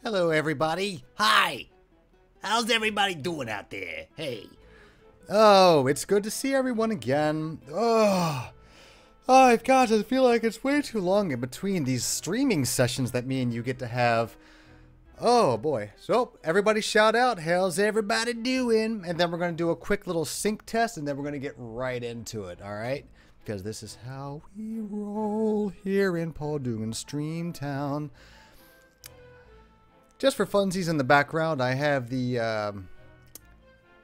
Hello, everybody. Hi. How's everybody doing out there? Hey. Oh, it's good to see everyone again. Gosh, I feel like it's way too long in between these streaming sessions that me and you get to have. Oh, boy. So, everybody shout out. How's everybody doing? And then we're going to do a quick little sync test, and then we're going to get right into it, all right? Because this is how we roll here in pawdugan Stream Town. Just for funsies in the background, I have the,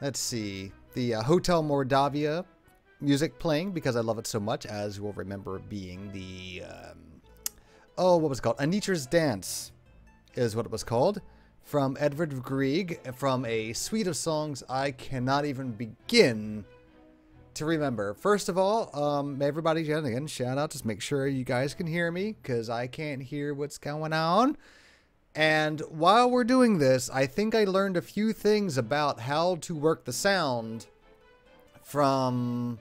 let's see, the Hotel Mordavia music playing because I love it so much, as you will remember being the, what was it called? Anita's Dance is what it was called, from Edvard Grieg, from a suite of songs I cannot even begin to remember. First of all, everybody, again, shout out, just make sure you guys can hear me, because I can't hear what's going on. And while we're doing this, I think I learned a few things about how to work the sound from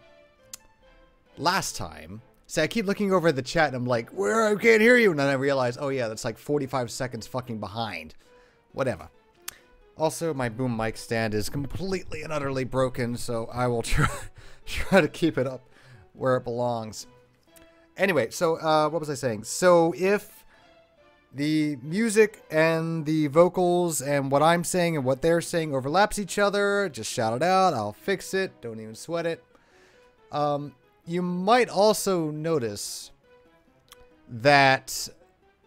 last time. So I keep looking over at the chat and I'm like, where? I can't hear you. And then I realize, oh yeah, that's like 45 seconds fucking behind. Whatever. Also, my boom mic stand is completely and utterly broken, so I will try to keep it up where it belongs. Anyway, so what was I saying? So if the music and the vocals and what I'm saying and what they're saying overlaps each other, just shout it out. I'll fix it. Don't even sweat it. You might also notice that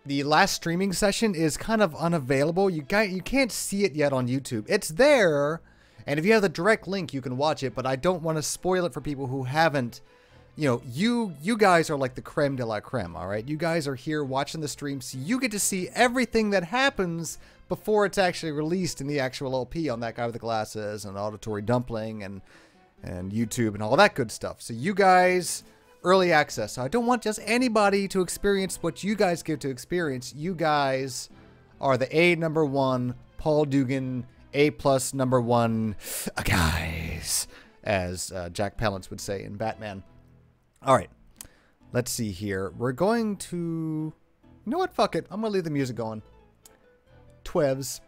the last streaming session is kind of unavailable. You can't see it yet on YouTube. It's there, and if you have the direct link, you can watch it, but I don't want to spoil it for people who haven't. You know, you guys are like the creme de la creme, all right? You guys are here watching the stream, so you get to see everything that happens before it's actually released in the actual LP on That Guy with the Glasses and Auditory Dumpling and YouTube and all that good stuff. So you guys, early access. So I don't want just anybody to experience what you guys get to experience. You guys are the #1 pawdugan A+ #1 guys, as Jack Palance would say in Batman. All right, let's see here. We're going to, you know what? Fuck it. I'm going to leave the music going. Twevs.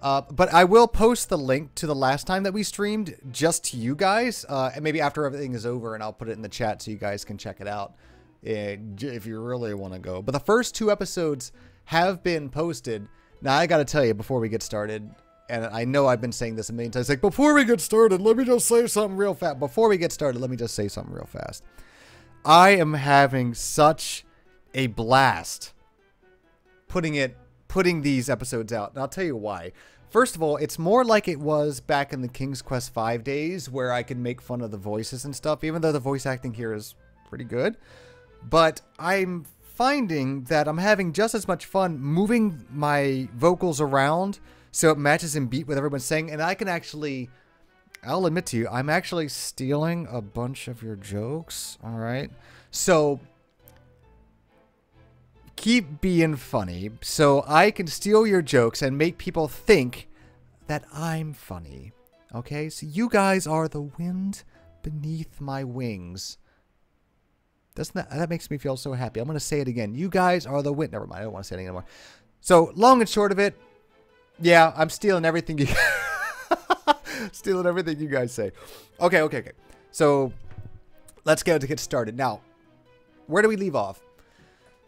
But I will post the link to the last time that we streamed just to you guys. And maybe after everything is over, and I'll put it in the chat so you guys can check it out if you really want to go. But the first 2 episodes have been posted. Now, I got to tell you before we get started, and I know I've been saying this a million times, like, before we get started, let me just say something real fast. Before we get started, let me just say something real fast. I am having such a blast putting these episodes out. And I'll tell you why. First of all, it's more like it was back in the King's Quest V days where I could make fun of the voices and stuff, even though the voice acting here is pretty good. But I'm finding that I'm having just as much fun moving my vocals around so it matches in beat with everyone's saying. And I can actually, I'll admit to you, I'm actually stealing a bunch of your jokes, all right? So keep being funny so I can steal your jokes and make people think that I'm funny, okay? So you guys are the wind beneath my wings. Doesn't that makes me feel so happy. I'm going to say it again. You guys are the wind. Never mind, I don't want to say it anymore. So long and short of it, yeah, I'm stealing everything you stealing everything you guys say. Okay. So let's get started. Now, where do we leave off?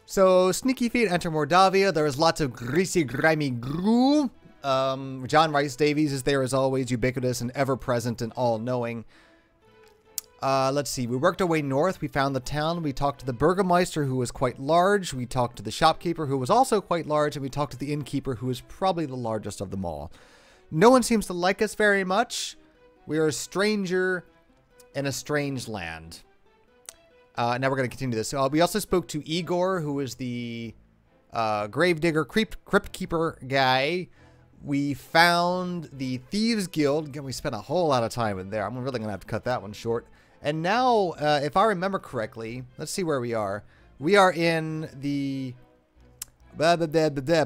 So Sneakyfeet enter Mordavia. There is lots of greasy, grimy goo. John Rice Davies is there as always, ubiquitous and ever-present and all-knowing. Let's see. We worked our way north. We found the town. We talked to the Burgermeister, who was quite large. We talked to the shopkeeper, who was also quite large. And we talked to the innkeeper, who is probably the largest of them all. No one seems to like us very much. We are a stranger in a strange land. Now we're going to continue this. We also spoke to Igor, who is the gravedigger, crypt keeper guy. We found the Thieves Guild. Again, we spent a whole lot of time in there. I'm really going to have to cut that one short. And now, if I remember correctly, let's see where we are. We are in the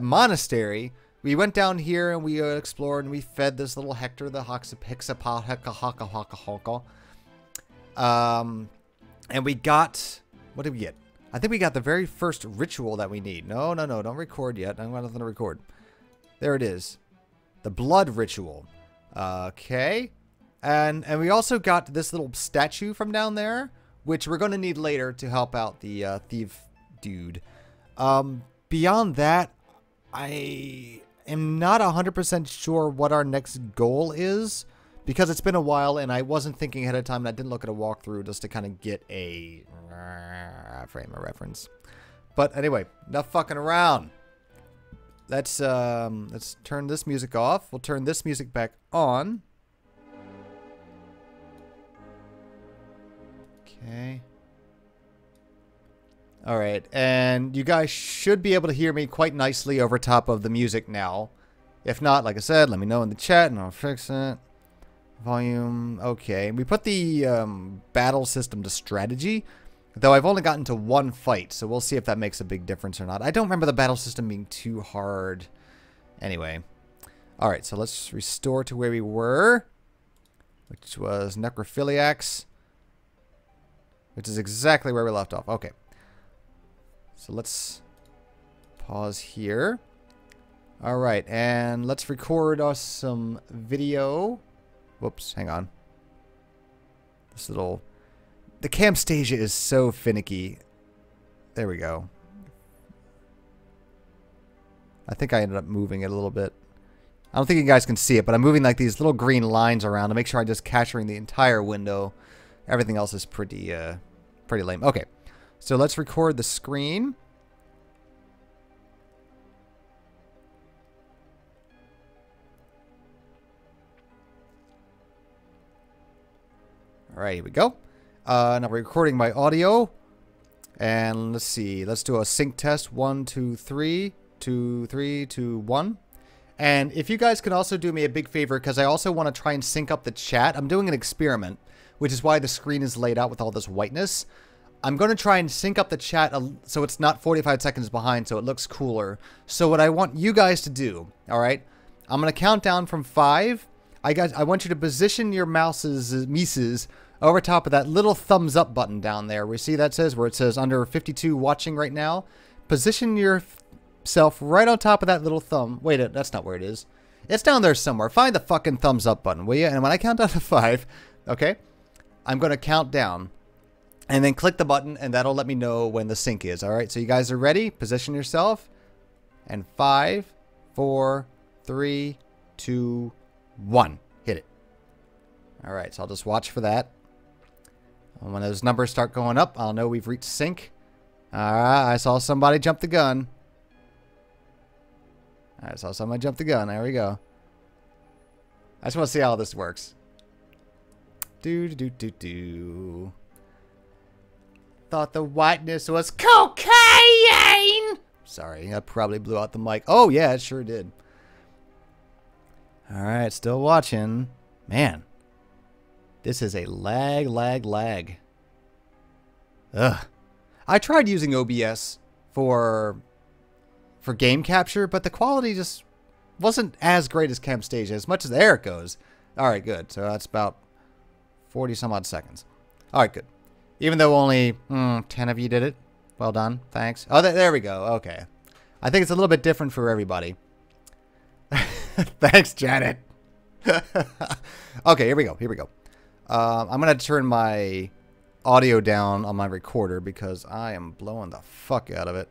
monastery. We went down here and we explored and we fed this little Hector, the Hoxapaheka. And we got, what did we get? I think we got the very first ritual that we need. No, don't record yet. I don't have nothing to record. There it is. The blood ritual. Okay. And we also got this little statue from down there, which we're going to need later to help out the thief dude. Beyond that, I am not 100% sure what our next goal is, because it's been a while and I wasn't thinking ahead of time and I didn't look at a walkthrough just to kind of get a frame of reference. But anyway, enough fucking around. Let's turn this music off. We'll turn this music back on. Okay. Alright, and you guys should be able to hear me quite nicely over top of the music now. If not, like I said, let me know in the chat and I'll fix it. Volume, okay. We put the battle system to strategy, though I've only gotten to one fight, so we'll see if that makes a big difference or not. I don't remember the battle system being too hard. Anyway. Alright, so let's restore to where we were, which was necrophiliacs, which is exactly where we left off. Okay. So let's pause here. Alright, and let's record us some video. Whoops, hang on. This little... The Camtasia is so finicky. There we go. I think I ended up moving it a little bit. I don't think you guys can see it, but I'm moving like these little green lines around to make sure I'm just capturing the entire window. Everything else is pretty lame. Okay. So let's record the screen. All right, here we go. Now we're recording my audio. And let's see. Let's do a sync test. 1, 2, 3. 2, 3, 2, 1. And if you guys could also do me a big favor, because I also want to try and sync up the chat. I'm doing an experiment, which is why the screen is laid out with all this whiteness. I'm going to try and sync up the chat so it's not 45 seconds behind, so it looks cooler. So what I want you guys to do, all right, I'm going to count down from 5. I want you to position your mices over top of that little thumbs up button down there. We see that says, where it says under 52 watching right now. Position yourself right on top of that little thumb. Wait, that's not where it is. It's down there somewhere. Find the fucking thumbs up button, will you? And when I count down to 5, okay, I'm going to count down. And then click the button, and that'll let me know when the sync is. All right, so you guys are ready? Position yourself. And 5, 4, 3, 2, 1. Hit it. All right, so I'll just watch for that. And when those numbers start going up, I'll know we've reached sync. All right, I saw somebody jump the gun. I saw somebody jump the gun. There we go. I just want to see how this works. Do. Thought the whiteness was cocaine! Sorry, I probably blew out the mic. Oh, yeah, it sure did. Alright, still watching. Man. This is a lag. Ugh. I tried using OBS for game capture, but the quality just wasn't as great as Camtasia, as much as there it goes. Alright, good. So that's about 40 some odd seconds. Alright, good. Even though only 10 of you did it. Well done. Thanks. Oh, there we go. Okay. I think it's a little bit different for everybody. Thanks, Janet. Okay, here we go. I'm going to turn my audio down on my recorder because I am blowing the fuck out of it.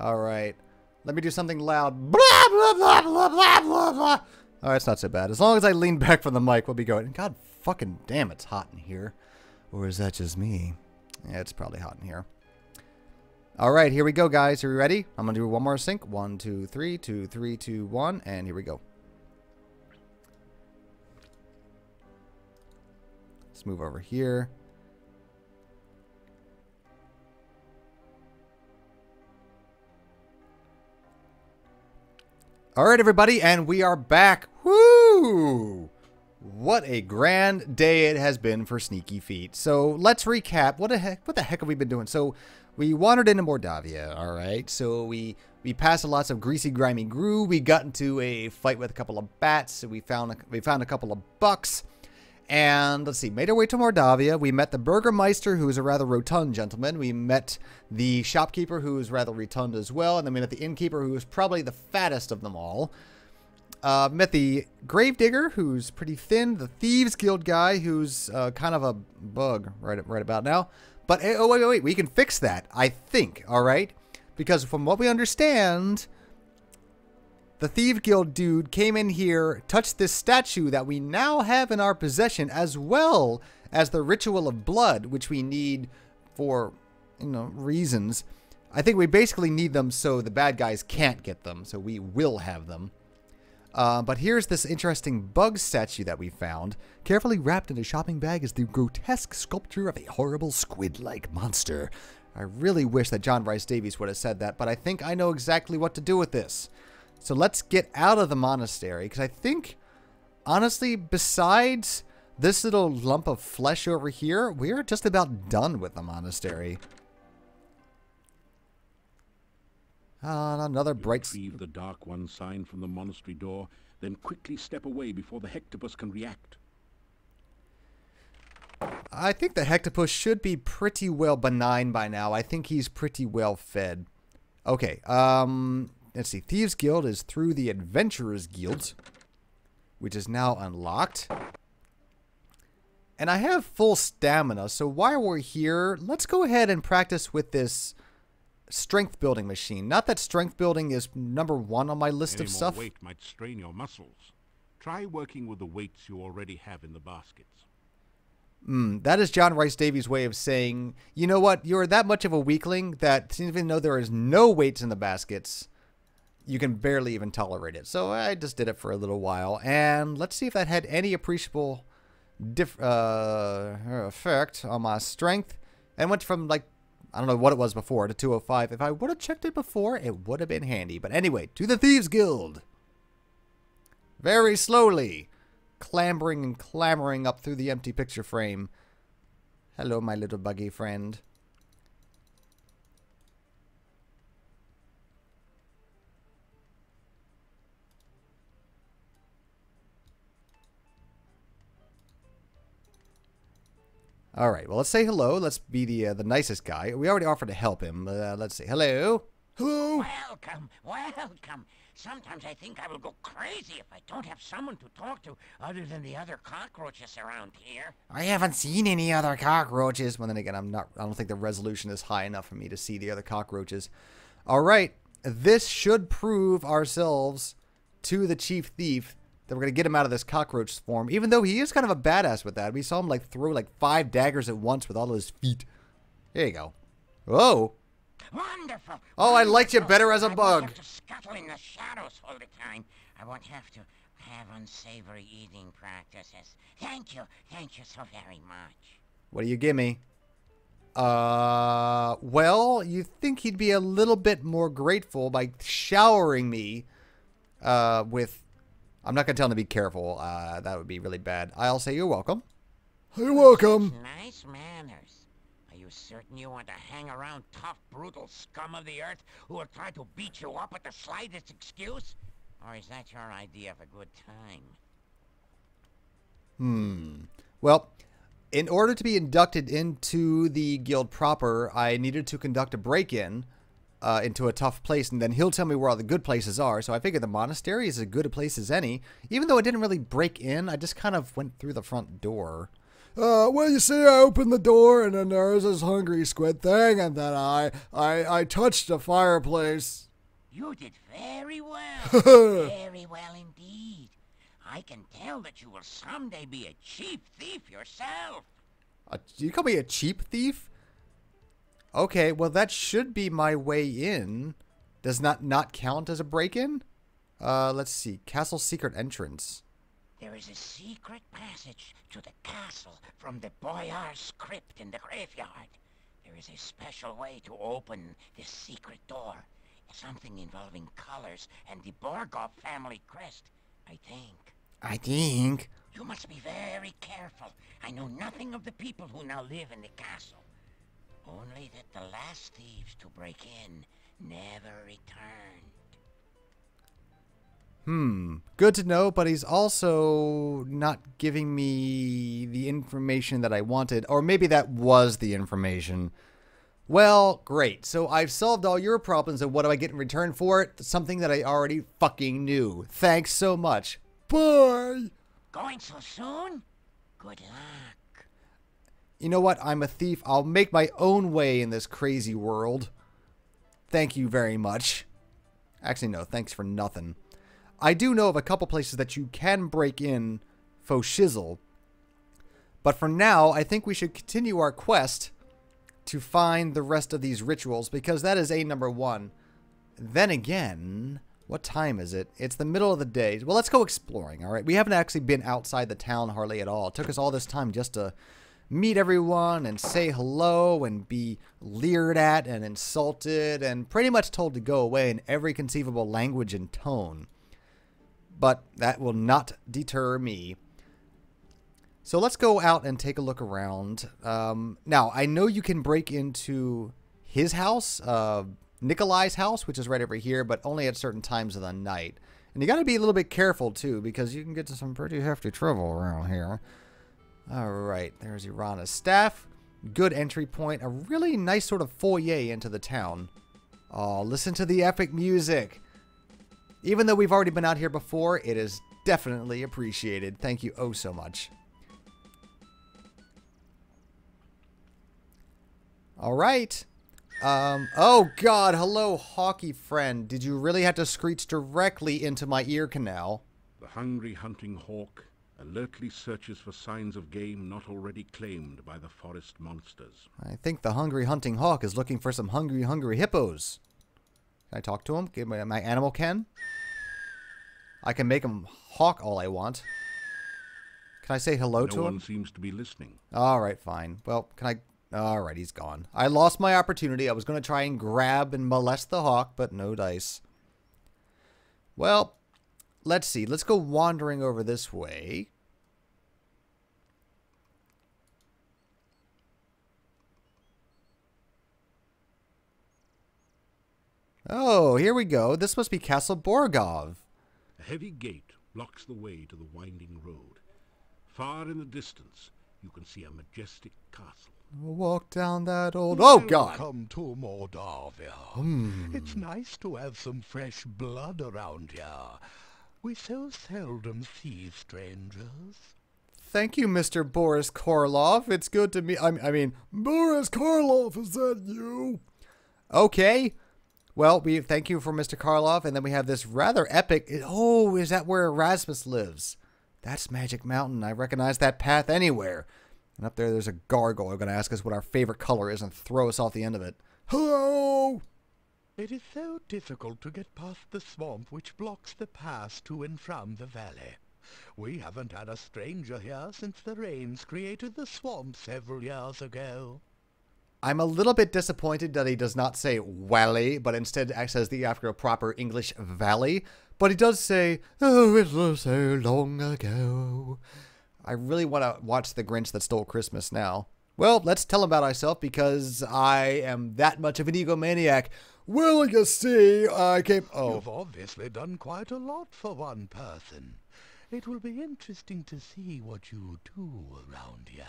All right. Let me do something loud. Blah, blah, blah, blah, blah, blah, blah. All right, it's not so bad. As long as I lean back from the mic, we'll be going. God fucking damn, it's hot in here. Or is that just me? Yeah, it's probably hot in here. All right, here we go, guys. Are you ready? I'm going to do one more sync. 1, 2, 3, 2, 3, 2, 1. And here we go. Let's move over here. All right, everybody, and we are back. Woo! What a grand day it has been for Sneakyfeet. So let's recap. What the heck have we been doing? So we wandered into Mordavia, all right? So we passed lots of greasy, grimy groo. We got into a fight with a couple of bats. So we found a couple of bucks. And let's see, made our way to Mordavia. We met the Burgermeister, who is a rather rotund gentleman. We met the shopkeeper, who is rather rotund as well. And then we met the innkeeper, who is probably the fattest of them all. Met the Gravedigger, who's pretty thin. The Thieves Guild guy, who's kind of a bug right about now. But, oh, wait, we can fix that, I think, all right? Because from what we understand, the Thieves Guild dude came in here, touched this statue that we now have in our possession, as well as the Ritual of Blood, which we need for, reasons. I think we basically need them so the bad guys can't get them, so we will have them. But here's this interesting bug statue that we found. Carefully wrapped in a shopping bag is the grotesque sculpture of a horrible squid-like monster. I really wish that John Rhys Davies would have said that, but I think I know exactly what to do with this. So let's get out of the monastery, because I think, honestly, besides this little lump of flesh over here, we're just about done with the monastery. Another bright... Retrieve the Dark One sign from the monastery door, then quickly step away before the Hectopus can react. I think the Hectopus should be pretty well benign by now. I think he's pretty well fed. Okay, let's see. Thieves Guild is through the Adventurers Guild, which is now unlocked. And I have full stamina, so while we're here, let's go ahead and practice with this strength building machine. Not that strength building is #1 on my list of stuff. Any more weight might strain your muscles. Try working with the weights you already have in the baskets. That is John Rhys Davies' way of saying, you know what, you're that much of a weakling that even though there is no weights in the baskets, you can barely even tolerate it. So I just did it for a little while, and let's see if that had any appreciable effect on my strength. And went from, like, I don't know what it was before, to 205. If I would have checked it before, it would have been handy. But anyway, to the Thieves Guild. Very slowly, clambering and clamoring up through the empty picture frame. Hello, my little buggy friend. All right, well, let's say hello. Let's be the nicest guy. We already offered to help him. Let's say hello. Hello. Welcome, welcome. Sometimes I think I will go crazy if I don't have someone to talk to other than the other cockroaches around here. I haven't seen any other cockroaches. Well, then again, I don't think the resolution is high enough for me to see the other cockroaches. All right, this should prove ourselves to the chief thief that we're going to get him out of this cockroach swarm, even though he is kind of a badass with that. We saw him like throw like 5 daggers at once with all his feet. There you go. Whoa. Wonderful. Oh, I liked you better as a I bug. won't have to scuttle in the shadows all the time. I won't have to have unsavory eating practices. Thank you so very much. What do you give me? Well, you think he'd be a little bit more grateful by showering me with... I'm not going to tell him to be careful. That would be really bad. I'll say you're welcome. You're welcome. Nice manners. Are you certain you want to hang around tough, brutal scum of the earth who will try to beat you up at the slightest excuse? Or is that your idea of a good time? Well, in order to be inducted into the guild proper, I needed to conduct a break-in into a tough place, and then he'll tell me where all the good places are. So I figured the monastery is as good a place as any. Even though I didn't really break in, I just kind of went through the front door. Well, you see, I opened the door, and then there was this hungry squid thing, and then I touched the fireplace. You did very well. Very well indeed. I can tell that you will someday be a cheap thief yourself. You call me a cheap thief? Okay, well, that should be my way in. Does not count as a break-in? Let's see. Castle secret entrance. There is a secret passage to the castle from the Boyar's crypt in the graveyard. There is a special way to open this secret door. Something involving colors and the Borgov family crest, I think. You must be very careful. I know nothing of the people who now live in the castle. Only that the last thieves to break in never returned. Good to know, but he's also not giving me the information that I wanted. Or maybe that was the information. Well, great. So I've solved all your problems, and what do I get in return for it? Something that I already fucking knew. Thanks so much. Bye! Going so soon? Good luck. You know what? I'm a thief. I'll make my own way in this crazy world. Thank you very much. Actually, no. Thanks for nothing. I do know of a couple places that you can break in faux shizzle. But for now, I think we should continue our quest to find the rest of these rituals, because that is number 1. Then again, what time is it? It's the middle of the day. Well, let's go exploring, all right? We haven't actually been outside the town hardly at all. It took us all this time just to meet everyone and say hello and be leered at and insulted and pretty much told to go away in every conceivable language and tone. But that will not deter me. So let's go out and take a look around. Now, I know you can break into his house, Nikolai's house, which is right over here, but only at certain times of the night. And you got to be a little bit careful, too, because you can get to some pretty hefty trouble around here. All right, there's Irana's staff. Good entry point. A really nice sort of foyer into the town. Oh, listen to the epic music. Even though we've already been out here before, it is definitely appreciated. Thank you oh so much. All right. Oh, God. Hello, hockey friend. Did you really have to screech directly into my ear canal? The hungry hunting hawk alertly searches for signs of game not already claimed by the forest monsters. I think the hungry hunting hawk is looking for some hungry hippos. Can I talk to him? Get my animal ken? I can make him hawk all I want. Can I say hello to him? No one seems to be listening. All right, fine. Well, can I... All right, he's gone. I lost my opportunity. I was going to try and grab and molest the hawk, but no dice. Well, let's see. Let's go wandering over this way. Oh, here we go. This must be Castle Borgov. A heavy gate blocks the way to the winding road. Far in the distance, you can see a majestic castle. We'll walk down that old... Oh, God! Welcome to Mordavia. It's nice to have some fresh blood around here. We so seldom see strangers. Thank you, Mr. Boris Karloff. It's good to meet... I mean, Boris Karloff, is that you? Okay. Well, we thank you for Mr. Karloff, and then we have this rather epic... Oh, is that where Erasmus lives? That's Magic Mountain. I recognize that path anywhere. And up there, there's a gargoyle going to ask us what our favorite color is and throw us off the end of it. Hello! It is so difficult to get past the swamp which blocks the pass to and from the valley. We haven't had a stranger here since the rains created the swamp several years ago. I'm a little bit disappointed that he does not say valley, but instead says the after a proper English valley. But he does say, oh, it was so long ago. I really want to watch The Grinch That Stole Christmas now. Well, let's tell him about ourselves because I am that much of an egomaniac. Well, you see, I came... Oh. You've obviously done quite a lot for one person. It will be interesting to see what you do around here.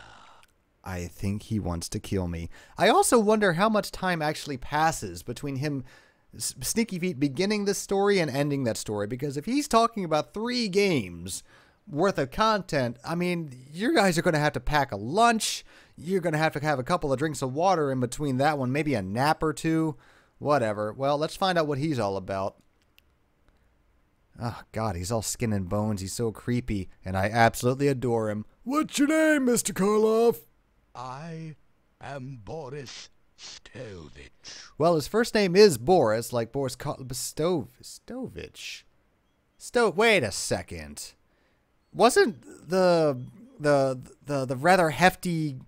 I think he wants to kill me. I also wonder how much time actually passes between him, Sneakyfeet, beginning this story and ending that story. Because if he's talking about 3 games worth of content, I mean, you guys are going to have to pack a lunch. You're going to have a couple of drinks of water in between that one. Maybe a nap or 2. Whatever. Well, let's find out what he's all about. Oh, God, he's all skin and bones. He's so creepy, and I absolutely adore him. What's your name, Mr. Karloff? I am Boris Stovich. Well, his first name is Boris, like Boris Stovich. Wait a second. Wasn't the rather hefty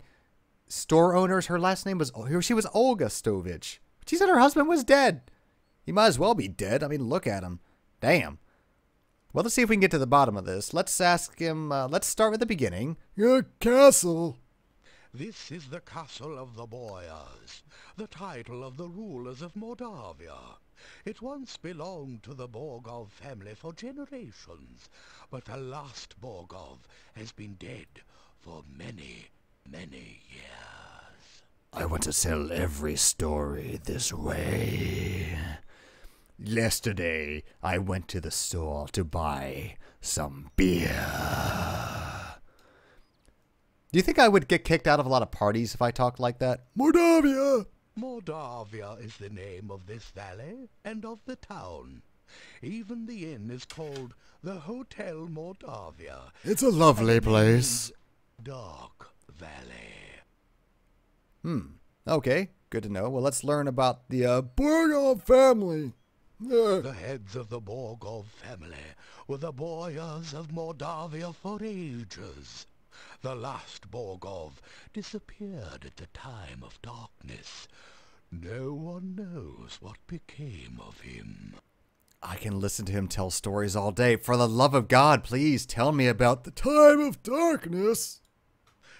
store owner's her last name was she was Olga Stovich? She said her husband was dead. He might as well be dead. I mean, look at him. Damn. Well, let's see if we can get to the bottom of this. Let's ask him. Let's start with the beginning. Your castle. This is the castle of the Boyars, the title of the rulers of Mordavia. It once belonged to the Borgov family for generations, but the last Borgov has been dead for many, many years. I want to sell every story this way. Yesterday, I went to the store to buy some beer. Do you think I would get kicked out of a lot of parties if I talked like that? Mordavia! Mordavia is the name of this valley and of the town. Even the inn is called the Hotel Mordavia. It's a lovely place. Dark Valley. Okay, good to know. Well, let's learn about the Borgov family. The heads of the Borgov family were the boyars of Mordavia for ages. The last Borgov disappeared at the time of darkness. No one knows what became of him. I can listen to him tell stories all day. For the love of God, please tell me about the time of darkness.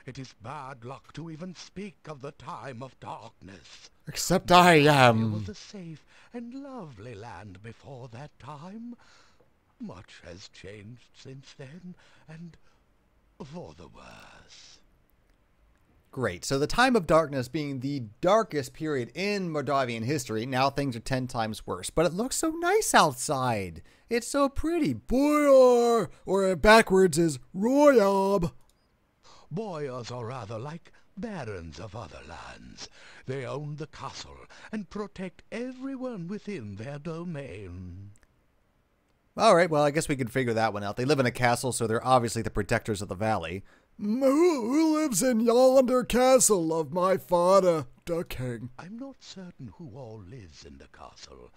It is bad luck to even speak of the time of darkness. Except I am. It was a safe and lovely land before that time. Much has changed since then, and for the worse. Great. So the time of darkness being the darkest period in Moldavian history, now things are 10 times worse. But it looks so nice outside. It's so pretty. Boyar, or backwards is Royab. Boyars are rather like barons of other lands. They own the castle and protect everyone within their domain. All right, well, I guess we can figure that one out. They live in a castle, so they're obviously the protectors of the valley. Who lives in yonder castle of my father, the king? I'm not certain who all lives in the castle.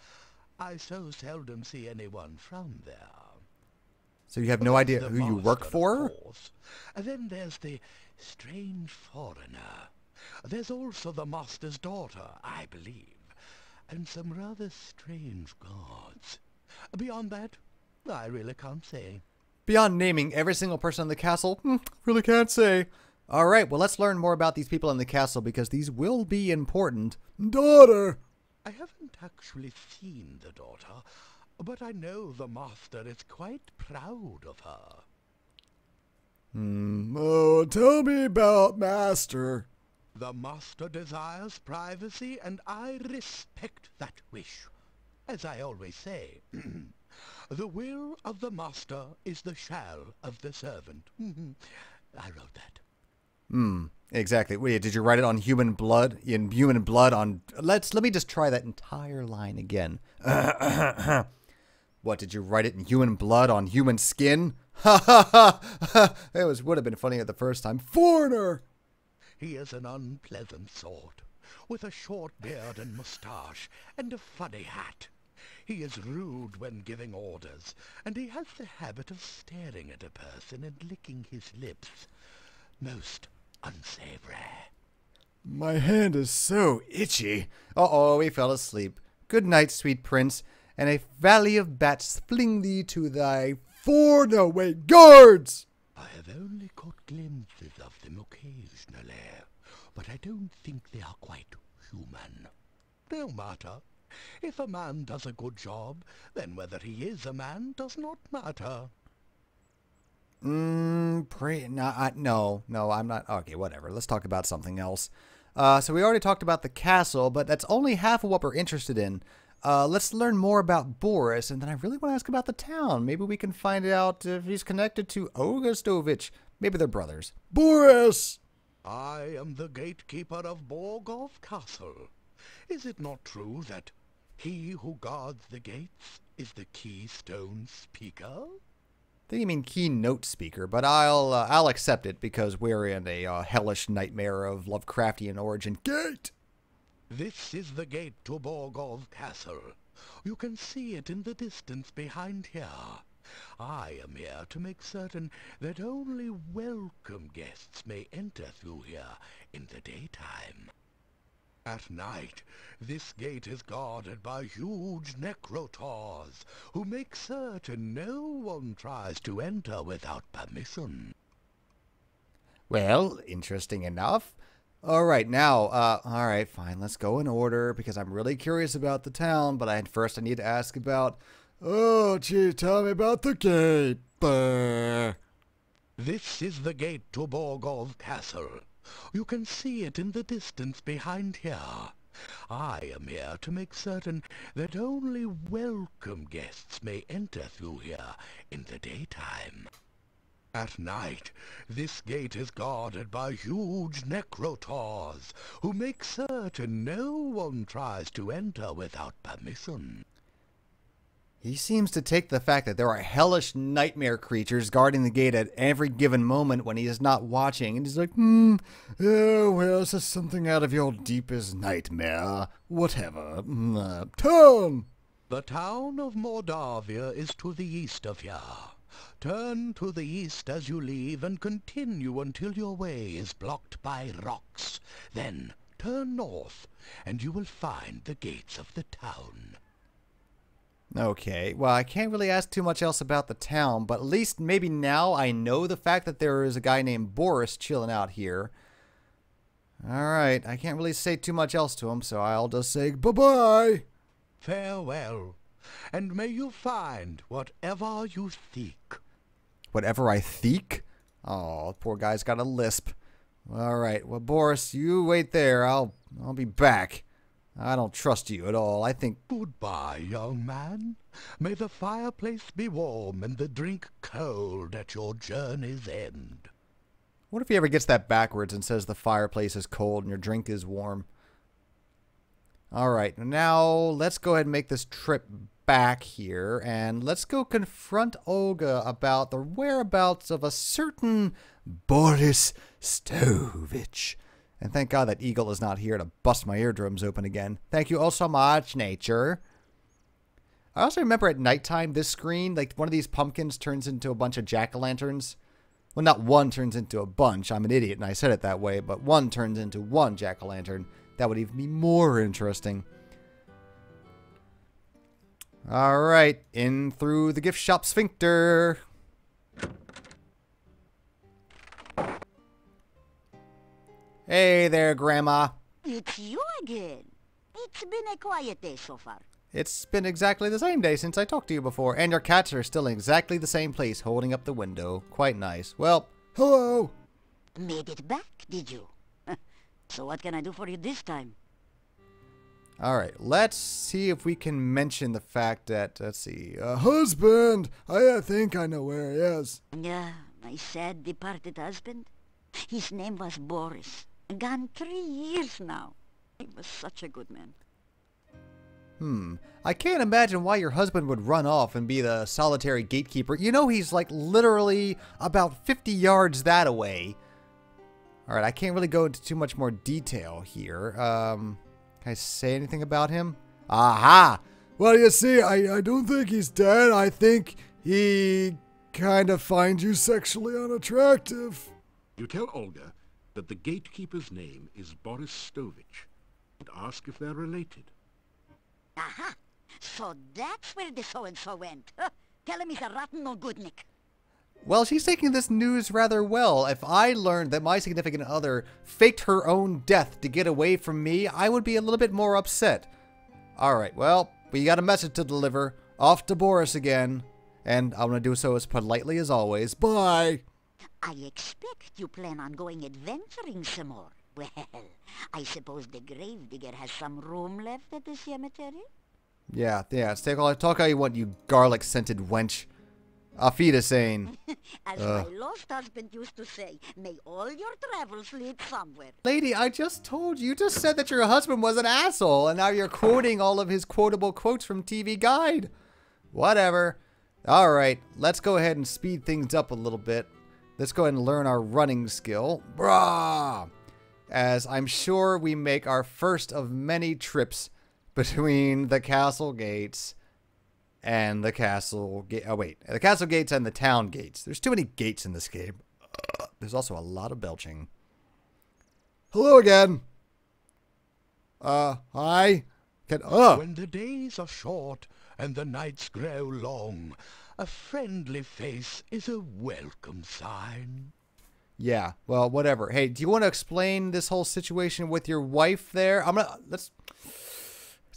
I so seldom see anyone from there. So you have no idea who you work for? Of course. Then there's the strange foreigner. There's also the master's daughter, I believe, and some rather strange guards. Beyond that, I really can't say. Beyond naming every single person in the castle, really can't say. All right, well, let's learn more about these people in the castle because these will be important. Daughter! I haven't actually seen the daughter, but I know the master is quite proud of her. Oh, tell me about master. The master desires privacy, and I respect that wish. As I always say, the will of the master is the shall of the servant. I wrote that. Exactly. Wait, did you write it on human blood? In human blood on... Let me just try that entire line again. What, did you write it in human blood on human skin? Ha ha ha! It would have been funnier the first time. Foreigner! He is an unpleasant sort, with a short beard and moustache, and a funny hat. He is rude when giving orders, and he has the habit of staring at a person and licking his lips. Most unsavory. My hand is so itchy. Uh-oh, he fell asleep. Good night, sweet prince, and a valley of bats fling thee to thy away guards! I have only caught glimpses of them occasionally, but I don't think they are quite human. No matter. If a man does a good job, then whether he is a man does not matter. No, I'm not. Okay, whatever. Let's talk about something else. So we already talked about the castle, but that's only half of what we're interested in. Let's learn more about Boris, and then I really want to ask about the town. Maybe we can find out if he's connected to Augustovich. Maybe they're brothers. Boris! I am the gatekeeper of Borgov Castle. Is it not true that he who guards the gates is the keystone speaker? I think you mean keynote speaker, but I'll accept it because we're in a hellish nightmare of Lovecraftian origin. Gate! This is the gate to Borgov Castle. You can see it in the distance behind here. I am here to make certain that only welcome guests may enter through here in the daytime. At night, this gate is guarded by huge necrotaurs, who make certain no one tries to enter without permission. Well, interesting enough. All right, now, all right, fine. Let's go in order because I'm really curious about the town. But first I need to ask about. Oh, gee, tell me about the gate. This is the gate to Borgov Castle. You can see it in the distance behind here. I am here to make certain that only welcome guests may enter through here in the daytime. At night, this gate is guarded by huge necrotaurs, who make certain no one tries to enter without permission. He seems to take the fact that there are hellish nightmare creatures guarding the gate at every given moment when he is not watching, and he's like, oh, well, this is something out of your deepest nightmare. Whatever. Town! The town of Mordavia is to the east of here. Turn to the east as you leave and continue until your way is blocked by rocks. Then turn north, and you will find the gates of the town. Okay, well, I can't really ask too much else about the town, but at least maybe now I know the fact that there is a guy named Boris chilling out here. Alright, I can't really say too much else to him, so I'll just say bye-bye. Farewell, and may you find whatever you seek. Whatever I think? Oh, poor guy's got a lisp. Alright, well, Boris, you wait there. I'll be back. I don't trust you at all. I think... Goodbye, young man. May the fireplace be warm and the drink cold at your journey's end. What if he ever gets that backwards and says the fireplace is cold and your drink is warm? Alright, now let's go ahead and make this trip back here, and let's go confront Olga about the whereabouts of a certain Boris Stovich. And thank God that eagle is not here to bust my eardrums open again. Thank you all so much, nature. I also remember at nighttime, this screen, like one of these pumpkins turns into a bunch of jack-o'-lanterns. Well, not one turns into a bunch. I'm an idiot and I said it that way. But one turns into one jack-o'-lantern. That would even be more interesting. Alright, in through the gift shop sphincter. Hey there, Grandma. It's you again. It's been a quiet day so far. It's been exactly the same day since I talked to you before, and your cats are still in exactly the same place, holding up the window. Quite nice. Well, hello. Made it back, did you? So what can I do for you this time? Alright, let's see if we can mention the fact that, let's see, husband! I think I know where he is. Yeah, my sad departed husband. His name was Boris. Gone 3 years now. He was such a good man. I can't imagine why your husband would run off and be the solitary gatekeeper. You know he's like literally about 50 yards that away. Alright, I can't really go into too much more detail here. Can I say anything about him? Aha! Well, you see, I don't think he's dead. I think he kind of finds you sexually unattractive. You tell Olga that the gatekeeper's name is Boris Stovich and ask if they're related. Aha! So that's where the so-and-so went. Tell him he's a rotten old goodnik. Well, she's taking this news rather well. If I learned that my significant other faked her own death to get away from me, I would be a little bit more upset. Alright, well, we got a message to deliver. Off to Boris again. And I'm going to do so as politely as always. Bye! I expect you plan on going adventuring some more. Well, I suppose the gravedigger has some room left at the cemetery? Yeah, talk how you want, you garlic-scented wench. Auf Wiedersehen. As my lost husband used to say, may all your travels lead somewhere. Lady, I just told you. You just said that your husband was an asshole, and now you're quoting all of his quotable quotes from TV Guide. Whatever. Alright, let's go ahead and speed things up a little bit. Let's go ahead and learn our running skill. Brah! As I'm sure we make our first of many trips between the castle gates and the castle gate. Oh, wait. The castle gates and the town gates. There's too many gates in this game. There's also a lot of belching. Hello again. Hi. When the days are short and the nights grow long, a friendly face is a welcome sign. Yeah, well, whatever. Hey, do you want to explain this whole situation with your wife there? Let's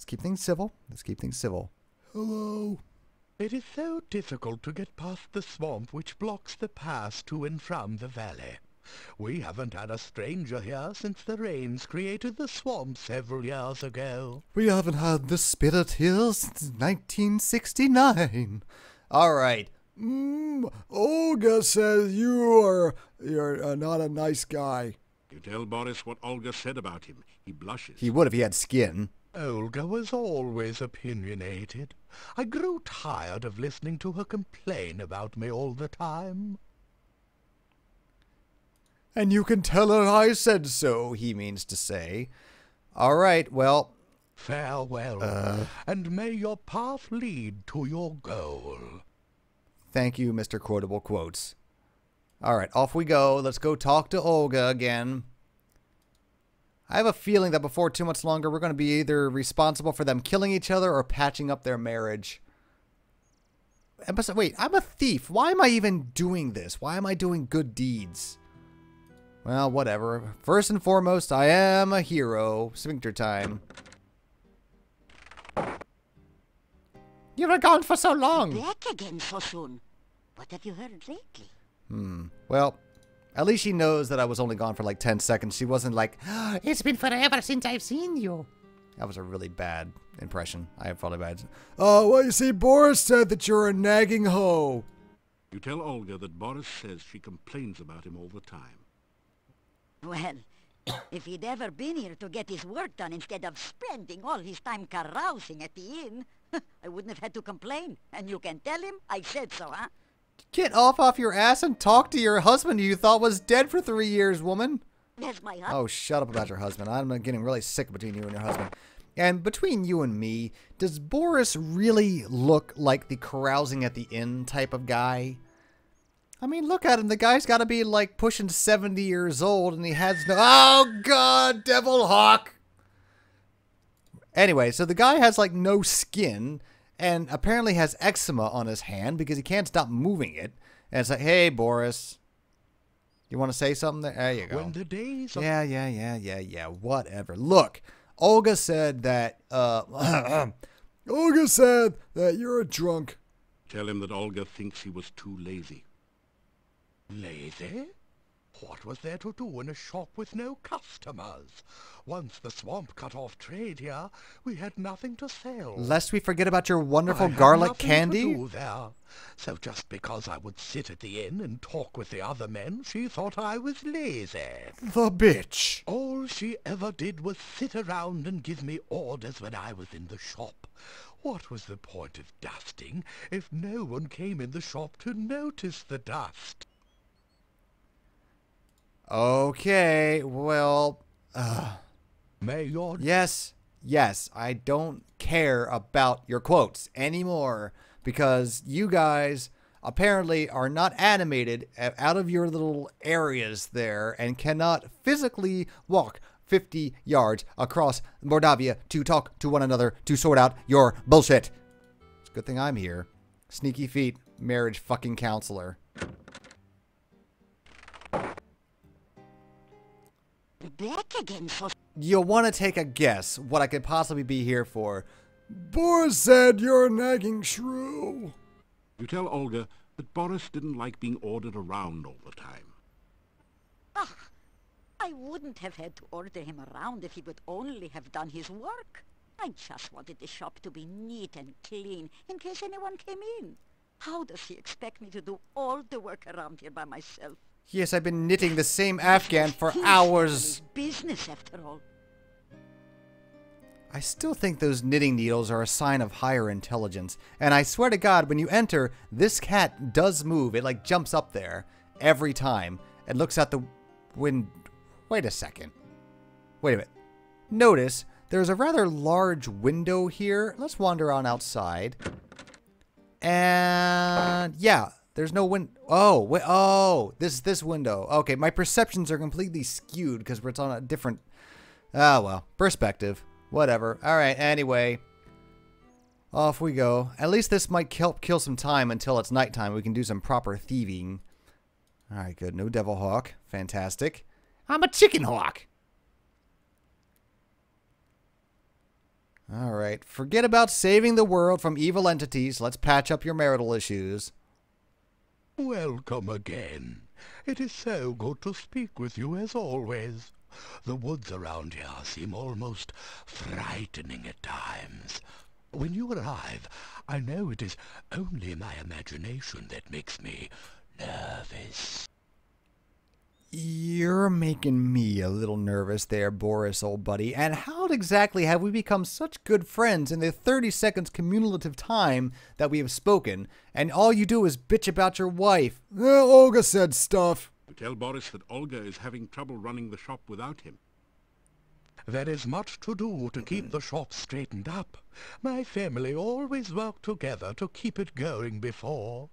keep things civil. Let's keep things civil. Hello. It is so difficult to get past the swamp which blocks the pass to and from the valley. We haven't had a stranger here since the rains created the swamp several years ago. We haven't had the spirit here since 1969. All right. Olga says you're not a nice guy. You tell Boris what Olga said about him. He blushes. He would if he had skin. Olga was always opinionated. I grew tired of listening to her complain about me all the time. And you can tell her I said so, he means to say. All right, well. Farewell, and may your path lead to your goal. Thank you, Mr. Quotable Quotes. All right, off we go. Let's go talk to Olga again. I have a feeling that before too much longer, we're going to be either responsible for them killing each other or patching up their marriage. And besides, wait, I'm a thief. Why am I even doing this? Why am I doing good deeds? Well, whatever. First and foremost, I am a hero. Sphincter time. You were gone for so long. Back again so soon. What have you heard lately? Well, at least she knows that I was only gone for like 10 seconds. She wasn't like, It's been forever since I've seen you. that was a really bad impression. I have probably bad. Well, you see, Boris said that you're a nagging hoe. You tell Olga that Boris says she complains about him all the time. Well, if he'd ever been here to get his work done instead of spending all his time carousing at the inn, I wouldn't have had to complain. And you can tell him I said so, huh? Get off your ass and talk to your husband you thought was dead for 3 years, woman. That's my husband. Oh, shut up about your husband. I'm getting really sick between you and your husband. And between you and me, does Boris really look like the carousing at the inn type of guy? I mean, look at him. The guy's got to be like pushing 70 years old and he has no... Oh, God, Devil Hawk. Anyway, so the guy has like no skin and apparently has eczema on his hand because he can't stop moving it. And it's like, hey, Boris, you want to say something? There you go. When the days of Yeah, whatever. Look, Olga said that, Olga said that you're a drunk. Tell him that Olga thinks he was too lazy. Lazy? What was there to do in a shop with no customers? Once the swamp cut off trade here, we had nothing to sell. lest we forget about your wonderful I had garlic nothing candy. to do there. So just because I would sit at the inn and talk with the other men, she thought I was lazy. The bitch. All she ever did was sit around and give me orders when I was in the shop. What was the point of dusting if no one came in the shop to notice the dust? Okay, well, May your yes, I don't care about your quotes anymore because you guys apparently are not animated out of your little areas there and cannot physically walk 50 yards across Mordavia to talk to one another to sort out your bullshit. It's a good thing I'm here. Sneakyfeet, marriage fucking counselor. Back again so... You'll want to take a guess what I could possibly be here for. Boris said you're a nagging shrew. You tell Olga that Boris didn't like being ordered around all the time. Ah, I wouldn't have had to order him around if he would only have done his work. I just wanted the shop to be neat and clean in case anyone came in. How does he expect me to do all the work around here by myself? Yes, I've been knitting the same Afghan for His hours. family's business, after all. I still think those knitting needles are a sign of higher intelligence. And I swear to God, when you enter, this cat does move. It like jumps up there every time and looks out the window. Wait a second. Wait a minute. Notice there's a rather large window here. Let's wander on outside. And yeah, there's no window. Oh, wait, oh, this window. Okay, my perceptions are completely skewed because it's on a different, well, perspective. Whatever. All right, anyway. Off we go. At least this might help kill some time until it's nighttime. We can do some proper thieving. All right, good. No devil hawk. Fantastic. I'm a chicken hawk. All right. Forget about saving the world from evil entities. Let's patch up your marital issues. Welcome again. It is so good to speak with you as always. The woods around here seem almost frightening at times. When you arrive, I know it is only my imagination that makes me nervous. You're making me a little nervous there, Boris, old buddy. And how exactly have we become such good friends in the 30 seconds cumulative time that we have spoken, and all you do is bitch about your wife? Well, Olga said stuff. You tell Boris that Olga is having trouble running the shop without him. There is much to do to keep the shop straightened up. My family always worked together to keep it going before.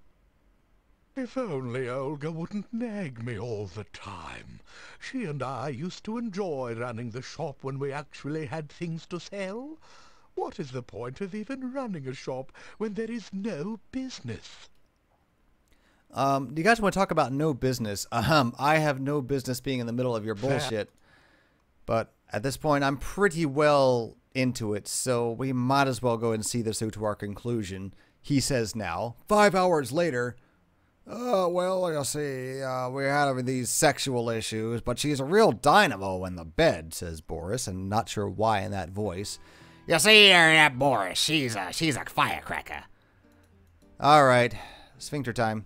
If only Olga wouldn't nag me all the time. She and I used to enjoy running the shop when we actually had things to sell. What is the point of even running a shop when there is no business? Do you guys want to talk about no business? I have no business being in the middle of your bullshit. But at this point, I'm pretty well into it, so we might as well go and see this through to our conclusion. He says now, 5 hours later. Well, you see, We're having these sexual issues, but she's a real dynamo in the bed, says Boris, and not sure why in that voice. You see, that Boris, she's a firecracker. All right, sphincter time.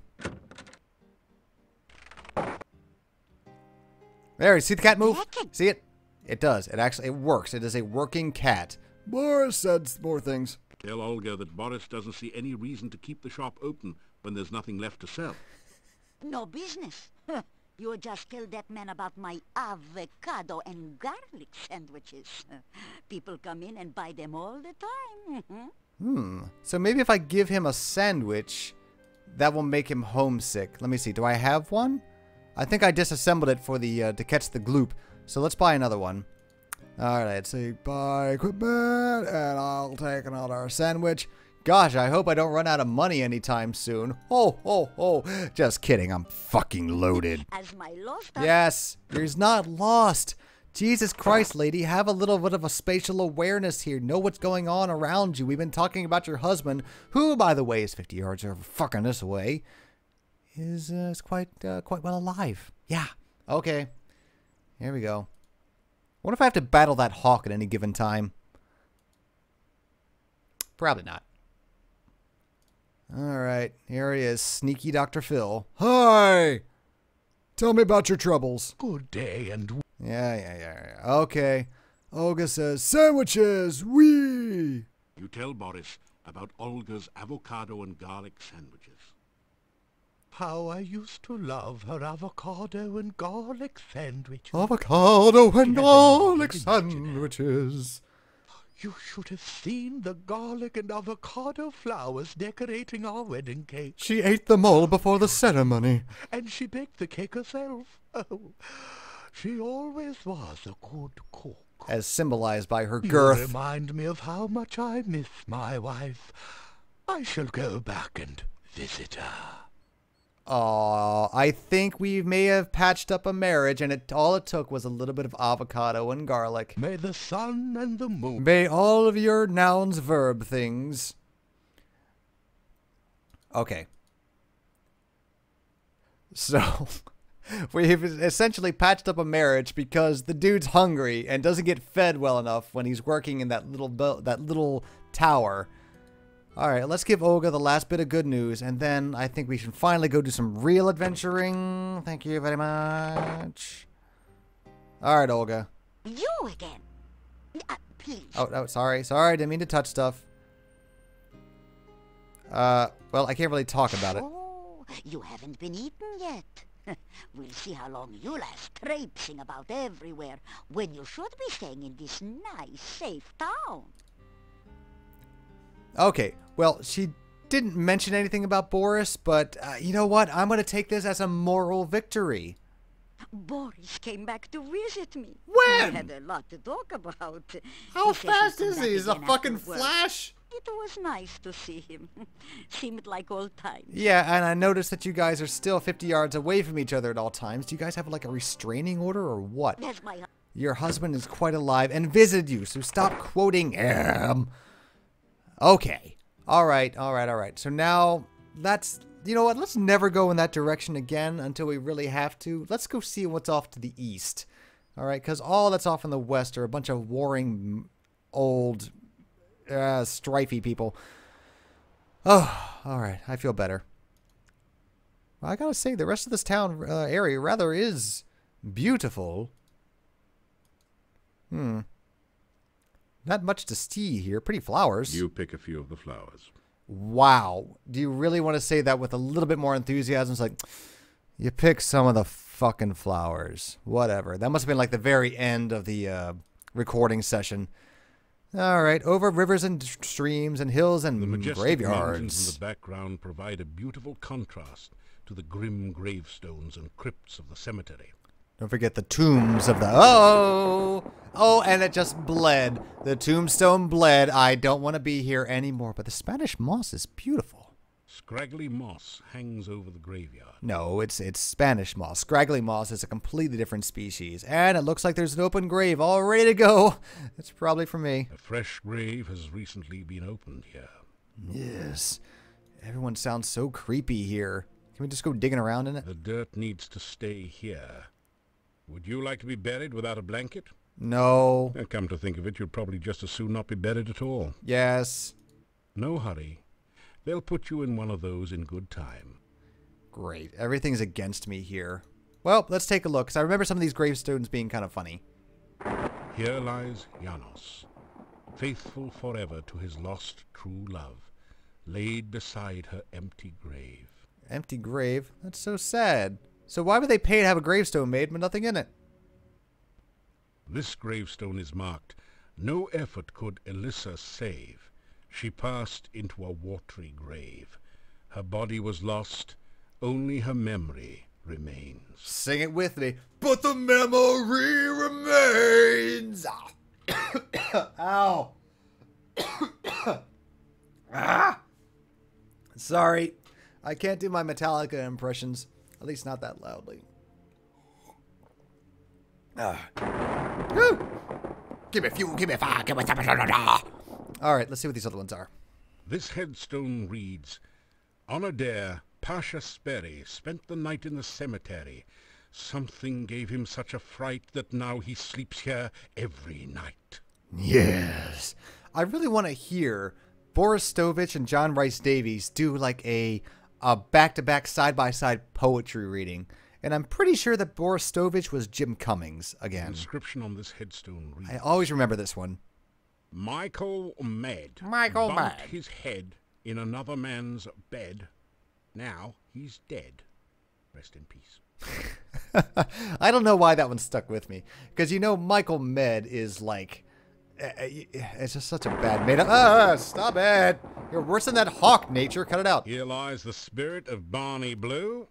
There, you see the cat move? See it? It does. It works. It is a working cat. Boris said more things. Tell Olga that Boris doesn't see any reason to keep the shop open when there's nothing left to sell. No business. You just tell that man about my avocado and garlic sandwiches. People come in and buy them all the time. So maybe if I give him a sandwich, that will make him homesick. Let me see. Do I have one? I think I disassembled it for the to catch the gloop. So let's buy another one. All right. So Buy equipment, and I'll take another sandwich. gosh, I hope I don't run out of money anytime soon. Ho, ho, ho. Just kidding. I'm fucking loaded. As my lost... Yes, he's not lost. Jesus Christ, lady, have a little bit of a spatial awareness here. Know what's going on around you. We've been talking about your husband, who, by the way, is 50 yards over fucking this way, is quite well alive. Yeah. Okay. Here we go. What if I have to battle that hawk at any given time? Probably not. All right. Here he is, sneaky Dr. Phil. Hi! Tell me about your troubles. Good day, and... Yeah. Okay. Olga says, sandwiches, wee! You tell Boris about Olga's avocado and garlic sandwiches. How I used to love her avocado and garlic sandwiches. Avocado and garlic sandwiches. You should have seen the garlic and avocado flowers decorating our wedding cake. She ate them all before the ceremony. And she baked the cake herself. Oh, she always was a good cook. As symbolized by her girth. You remind me of how much I miss my wife. I shall go back and visit her. Aw, I think we may have patched up a marriage, and all it took was a little bit of avocado and garlic. May the sun and the moon... May all of your nouns verb things. Okay. So, we've essentially patched up a marriage because the dude's hungry and doesn't get fed well enough when he's working in that little tower. Alright, let's give Olga the last bit of good news, and then I think we should finally go do some real adventuring. Thank you very much. Alright, Olga. You again. Please. Oh, sorry, didn't mean to touch stuff. Well, I can't really talk about it. Oh, you haven't been eaten yet. We'll see how long you last traipsing about everywhere when you should be staying in this nice, safe town. Okay, well, she didn't mention anything about Boris, but you know what? I'm going to take this as a moral victory. Boris came back to visit me. When? We had a lot to talk about. How He said fast he'd come is back he? Is a again fucking after work. flash? It It was nice to see him. Seemed like old times. Yeah, and I noticed that you guys are still 50 yards away from each other at all times. Do you guys have like a restraining order or what? That's my... Your husband is quite alive and visited you, so stop quoting him. Okay. All right. So now, that's... You know what? Let's never go in that direction again until we really have to. Let's go see what's off to the east. All right, because all that's off in the west are a bunch of warring, old, strifey people. Oh, all right. I feel better. Well, I gotta say, the rest of this town area rather is beautiful. Not much to see here. Pretty flowers. You pick a few of the flowers. Wow. Do you really want to say that with a little bit more enthusiasm? It's like, you pick some of the fucking flowers. Whatever. That must have been like the very end of the recording session. All right. Over rivers and streams and hills and The majestic graveyards. mountains in the background provide a beautiful contrast to the grim gravestones and crypts of the cemetery. Don't forget the tombs of the... Oh, and it just bled. The tombstone bled. I don't want to be here anymore. But the Spanish moss is beautiful. Scraggly moss hangs over the graveyard. No, it's Spanish moss. Scraggly moss is a completely different species. And it looks like there's an open grave all ready to go. It's probably for me. A fresh grave has recently been opened here. Yes. Everyone sounds so creepy here. Can we just go digging around in it? The dirt needs to stay here. Would you like to be buried without a blanket? No. Come to think of it, you'd probably just as soon not be buried at all. Yes. No hurry. They'll put you in one of those in good time. Great. Everything's against me here. Well, let's take a look, because I remember some of these gravestones being kind of funny. Here lies Janos, faithful forever to his lost true love, laid beside her empty grave. Empty grave? That's so sad. So why would they pay to have a gravestone made with nothing in it? This gravestone is marked, "No effort could Elissa save. She passed into a watery grave. Her body was lost, only her memory remains." Sing it with me. But the memory remains. Ow. Ah. Sorry. I can't do my Metallica impressions. At least not that loudly. Give me fuel, give me fire, give me... All right, let's see what these other ones are. This headstone reads, "On a dare, Pasha Sperry spent the night in the cemetery. Something gave him such a fright that now he sleeps here every night." Yes. I really want to hear Boris Stovich and John Rice Davies do like a back-to-back, side-by-side poetry reading. And I'm pretty sure that Boris Stovich was Jim Cummings The again. inscription on this headstone reads, I always remember this one. "Michael Med Michael bumped Med. his head in another man's bed. Now he's dead. Rest in peace." I don't know why that one stuck with me. Because, you know, Michael Med is like... It's just such a bad made-up... stop it! You're worse than that hawk, nature. Cut it out. Here lies the spirit of Barney Blue.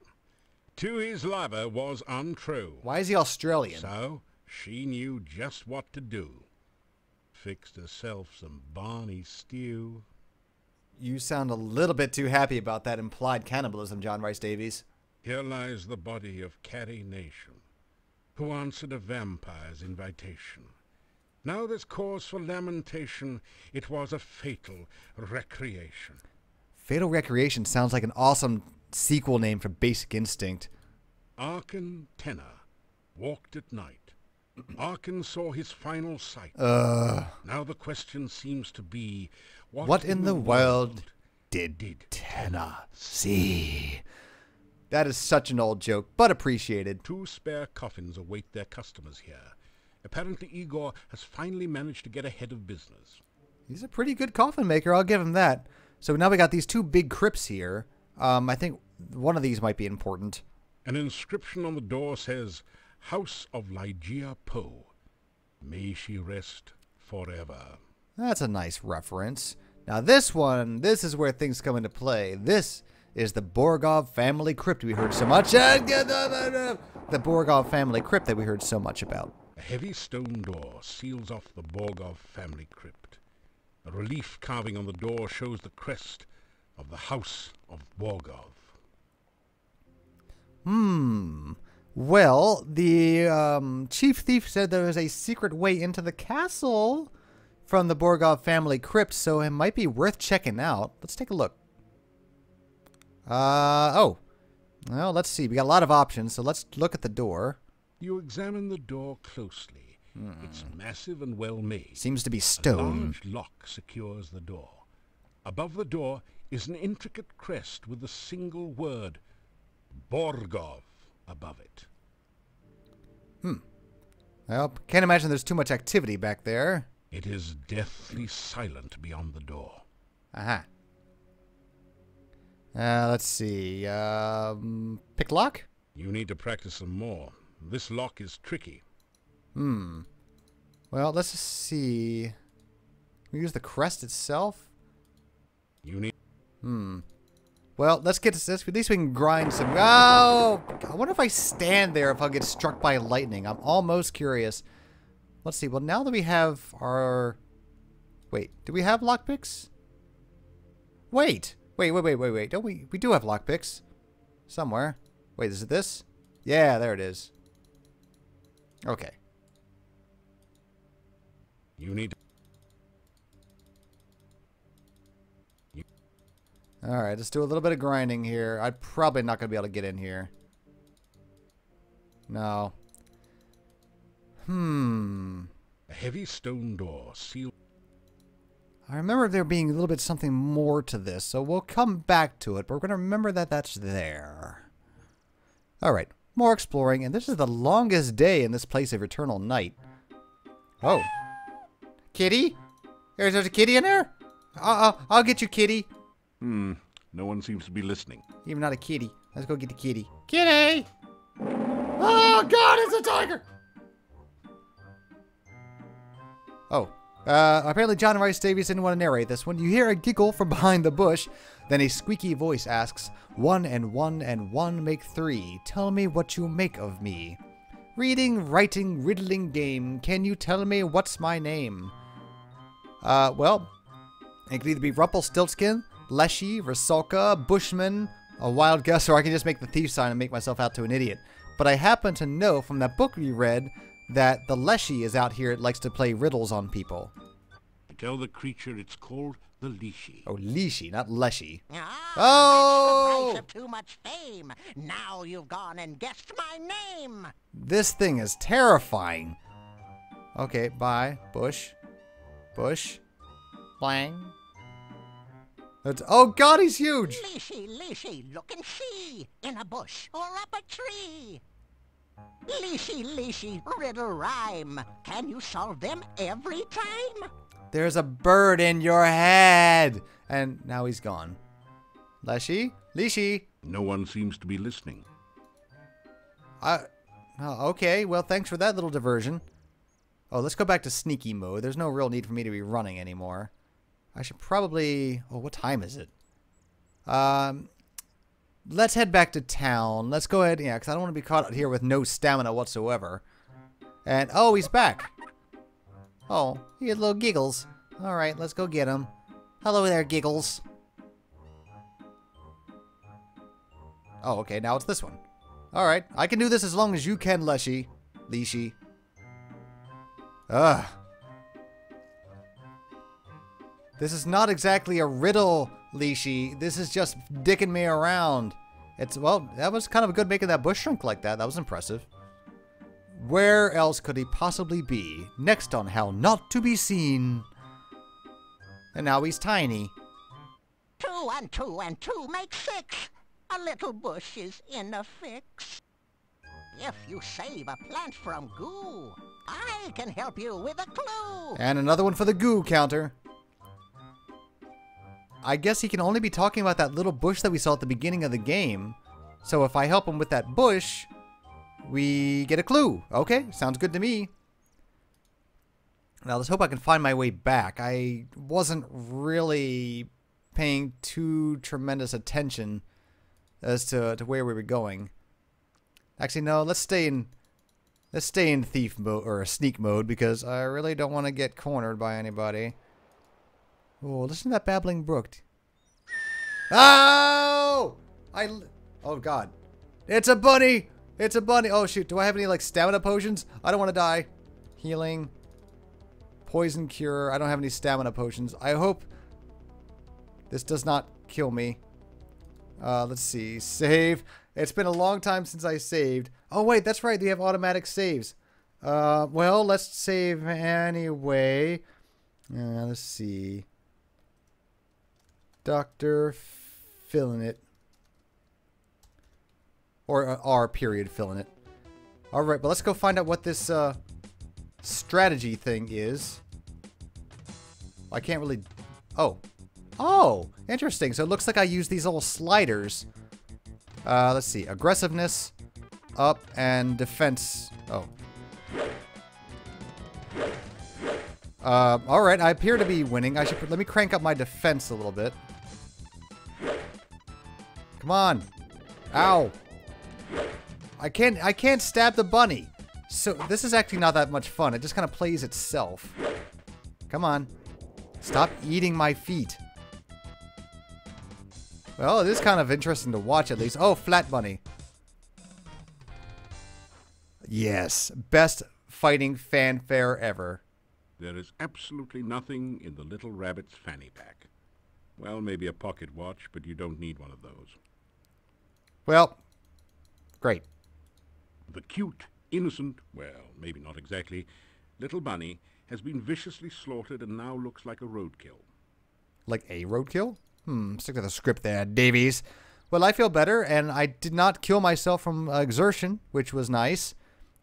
To his lover was untrue. Why is he Australian? So she knew just what to do. Fixed herself some Barney stew. You sound a little bit too happy about that implied cannibalism, John Rice Davies. Here lies the body of Carrie Nation, who answered a vampire's invitation. Now there's cause for lamentation. It was a fatal recreation. Fatal Recreation sounds like an awesome sequel name for Basic Instinct. Arkin Tenor walked at night. Arkin saw his final sight. Now the question seems to be, What in the world did Tenor see? That is such an old joke, but appreciated. 2 spare coffins await their customers here. Apparently Igor has finally managed to get ahead of business. He's a pretty good coffin maker, I'll give him that. So now we got these 2 big crypts here. I think one of these might be important. An inscription on the door says, "House of Ligeia Poe. May she rest forever." That's a nice reference. Now this one, this is where things come into play. This is the Borgov family crypt we heard so much. The Borgov family crypt that we heard so much about. A heavy stone door seals off the Borgov family crypt. A relief carving on the door shows the crest of the House of Borgov. Well, the chief thief said there was a secret way into the castle from the Borgov family crypt, so it might be worth checking out. Let's take a look. Oh. Well, let's see. We got a lot of options, so let's look at the door. You examine the door closely. It's massive and well made. Seems to be A stone. large lock secures the door. Above the door is an intricate crest with the single word Borgov above it. Well, can't imagine there's too much activity back there. It is deathly silent beyond the door. Aha. Let's see. Pick lock? You need to practice some more. This lock is tricky. Well, let's just see. Can we use the crest itself? You need... Well, let's get to this. At least we can grind some. Oh! I wonder if I stand there if I'll get struck by lightning. I'm almost curious. Let's see. Well, now that we have our... Wait, do we have lockpicks? Wait. Wait. Don't we? We do have lockpicks. Somewhere. Wait, is it this? Yeah, there it is. Okay. You need... Alright, let's do a little bit of grinding here. I'm probably not going to be able to get in here. No. A heavy stone door sealed... I remember there being a little bit something more to this, so we'll come back to it, but we're going to remember that that's there. Alright, more exploring, and this is the longest day in this place of eternal night. Oh. Kitty? There's a kitty in there? I'll get you, kitty. No one seems to be listening. Even not a kitty. Let's go get the kitty. Kitty! Oh, God, it's a tiger! Oh. Apparently John Rice Davies didn't want to narrate this one. You hear a giggle from behind the bush. Then a squeaky voice asks, 1 and 1 and 1 make 3. Tell me what you make of me. Reading, writing, riddling game. Can you tell me what's my name? Well, it could either be Rumpelstiltskin, Leshy, Rusalka, Bushman, a wild guess, or I can just make the thief sign and make myself out to an idiot. But I happen to know from that book we read that the Leshy is out here. It likes to play riddles on people. Tell the creature it's called the Leashy. Oh, Leashy, not Leshy. Ah, Oh! that's the price of too much fame. Now you've gone and guessed my name. This thing is terrifying. Okay, bye. Bush. Bush. Blang. Oh, God, he's huge! Leashy, look and see. In a bush or up a tree. Leashy, riddle rhyme. Can you solve them every time? There's a bird in your head! And now he's gone. Leshy? Leashy? No one seems to be listening. Oh, okay, well, thanks for that little diversion. Oh, let's go back to sneaky mode. There's no real need for me to be running anymore. I should probably... Oh, what time is it? Let's head back to town. Let's go ahead, yeah, because I don't want to be caught out here with no stamina whatsoever. And, oh, he's back. Oh, he had little giggles. All right, let's go get him. Hello there, giggles. Oh, okay, now it's this one. All right, I can do this as long as you can, Leshy. Leashy. Ugh. This is not exactly a riddle, Leashy. This is just dicking me around. It's, well, that was kind of good making that bush shrink like that. That was impressive. Where else could he possibly be? Next on How Not to Be Seen. And now he's tiny. 2 and 2 and 2 make 6. A little bush is in a fix. If you save a plant from goo, I can help you with a clue. And another one for the goo counter. I guess he can only be talking about that little bush that we saw at the beginning of the game. So if I help him with that bush, we get a clue. Okay, sounds good to me. Now let's hope I can find my way back. I wasn't really paying too tremendous attention as to where we were going. Actually, no, let's stay in thief mode or sneak mode because I really don't want to get cornered by anybody. Oh, listen to that babbling brook. Oh! Oh, God. It's a bunny! It's a bunny! Oh, shoot. Do I have any, like, stamina potions? I don't want to die. Healing. Poison cure. I don't have any stamina potions. I hope this does not kill me. Let's see. Save. It's been a long time since I saved. Oh, wait. That's right. They have automatic saves. Well, let's save anyway. Let's see. Dr. Filling it. Or R period filling it. Alright, but let's go find out what this strategy thing is. I can't really... Oh. Oh! Interesting. So it looks like I use these little sliders. Let's see. Aggressiveness. Up. And defense. Oh. Alright. I appear to be winning. I should... Let me crank up my defense a little bit. Come on. Ow. I can't stab the bunny. So this is actually not that much fun. It just kind of plays itself. Come on. Stop eating my feet. Well, it is kind of interesting to watch at least. Oh, flat bunny. Yes. Best fighting fanfare ever. There is absolutely nothing in the little rabbit's fanny pack. Well, maybe a pocket watch, but you don't need one of those. Well, great. The cute, innocent, well, maybe not exactly, little bunny has been viciously slaughtered and now looks like a roadkill. Like a roadkill? Stick to the script there, Davies. Well, I feel better, and I did not kill myself from exertion, which was nice.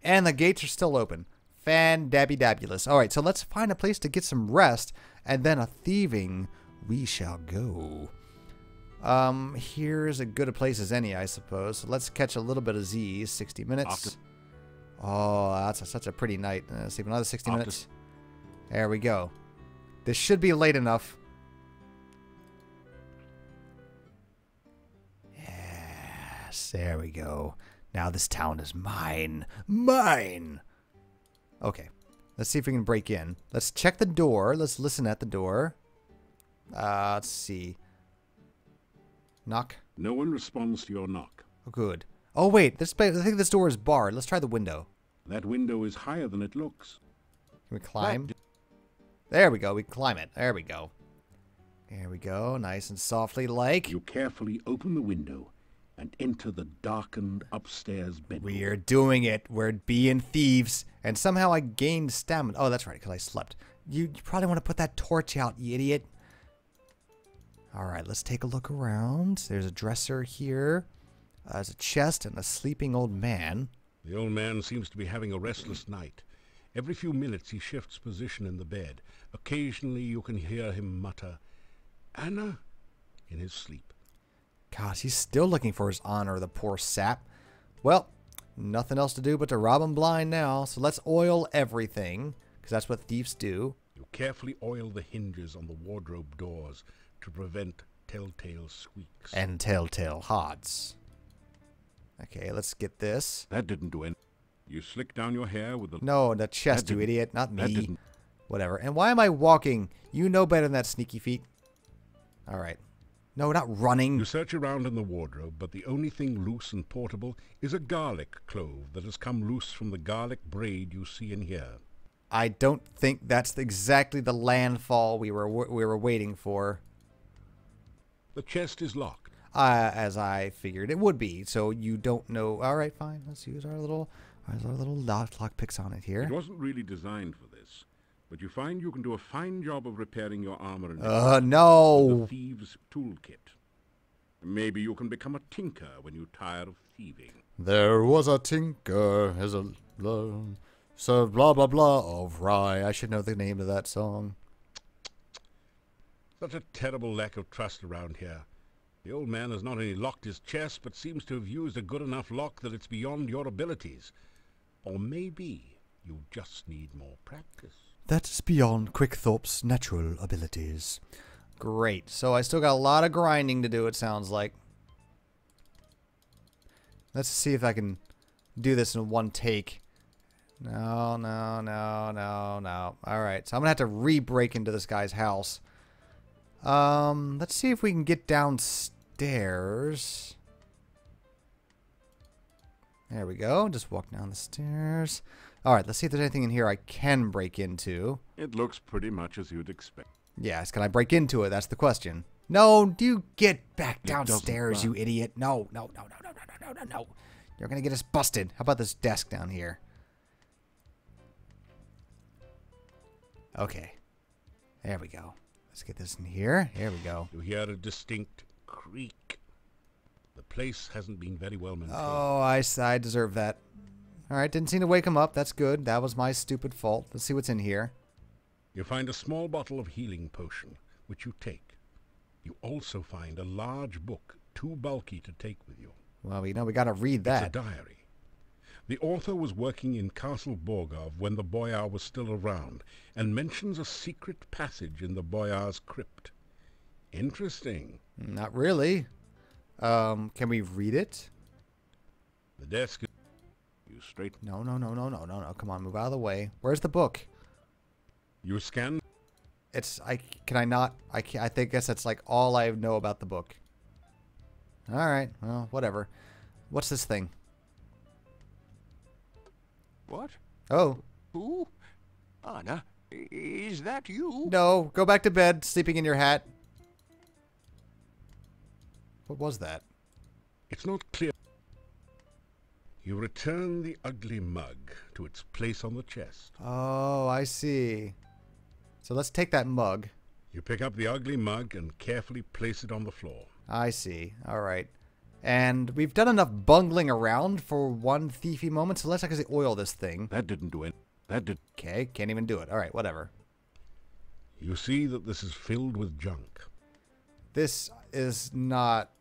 And the gates are still open. Fan-dabby-dabulous. Alright, so let's find a place to get some rest, and then a thieving we shall go. Here's as good a place as any, I suppose. So let's catch a little bit of Z's. 60 minutes. Oh, that's such a pretty night. Let's see, another 60 minutes. There we go. This should be late enough. Yes, there we go. Now this town is mine. Mine! Okay. Let's see if we can break in. Let's check the door. Let's listen at the door. Let's see. Knock. No one responds to your knock. Oh, good. Oh, wait. I think this door is barred. Let's try the window. That window is higher than it looks. Can we climb? There we go. We can climb it. There we go. There we go. Nice and softly like. You carefully open the window and enter the darkened upstairs bedroom. We're doing it. We're being thieves. And somehow I gained stamina. Oh, that's right, because I slept. You probably want to put that torch out, you idiot. Alright, let's take a look around. There's a dresser here. There's a chest and a sleeping old man. The old man seems to be having a restless night. Every few minutes he shifts position in the bed. Occasionally you can hear him mutter, "Anna," in his sleep. Gosh, he's still looking for his honor, the poor sap. Well, nothing else to do but to rob him blind now. So let's oil everything, because that's what thieves do. You carefully oil the hinges on the wardrobe doors to prevent telltale squeaks. And telltale hods. Okay, let's get this. That didn't do anything. You slick down your hair with the... No, the chest, you idiot, not me. Whatever. And why am I walking? You know better than that, Sneaky Feet. Alright. No, not running. You search around in the wardrobe, but the only thing loose and portable is a garlic clove that has come loose from the garlic braid you see in here. I don't think that's exactly the landfall we were waiting for. The chest is locked. As I figured it would be. So you don't know. All right, fine. Let's use our little lock picks on it here. It wasn't really designed for this, but you find you can do a fine job of repairing your armor and no. the thieves' toolkit. Maybe you can become a tinker when you tire of thieving. There was a tinker as a so blah blah blah of rye. I should know the name of that song. Such a terrible lack of trust around here. The old man has not only locked his chest, but seems to have used a good enough lock that it's beyond your abilities. Or maybe you just need more practice. That's beyond Quickthorpe's natural abilities. Great. So I still got a lot of grinding to do, it sounds like. Let's see if I can do this in one take. No, no, no, no, no. Alright, so I'm going to have to re-break into this guy's house. Let's see if we can get downstairs. There we go. Just walk down the stairs. All right, let's see if there's anything in here I can break into. It looks pretty much as you'd expect. Yes, can I break into it? That's the question. No, you get back It doesn't downstairs, you idiot. No. You're going to get us busted. How about this desk down here? Okay. There we go. Let's get this in here. Here we go. You hear a distinct creak. The place hasn't been very well maintained. Oh, I deserve that. All right, didn't seem to wake him up. That's good. That was my stupid fault. Let's see what's in here. You find a small bottle of healing potion, which you take. You also find a large book, too bulky to take with you. Well, we got to read It's a that. diary. The author was working in Castle Borgov when the boyar was still around, and mentions a secret passage in the boyar's crypt. Interesting. Not really. Can we read it? The desk is... You straighten... No. Come on, move out of the way. Where's the book? You scan... I guess that's like all I know about the book. All right, well, whatever. What's this thing? What? Oh. Who? Anna, is that you? No, go back to bed, sleeping in your hat. What was that? It's not clear. You return the ugly mug to its place on the chest. Oh, I see. So let's take that mug. You pick up the ugly mug and carefully place it on the floor. I see. All right. And we've done enough bungling around for one thiefy moment, so let's actually oil this thing. That didn't do it. That did... Okay, can't even do it. All right, whatever. You see that this is filled with junk. This is not...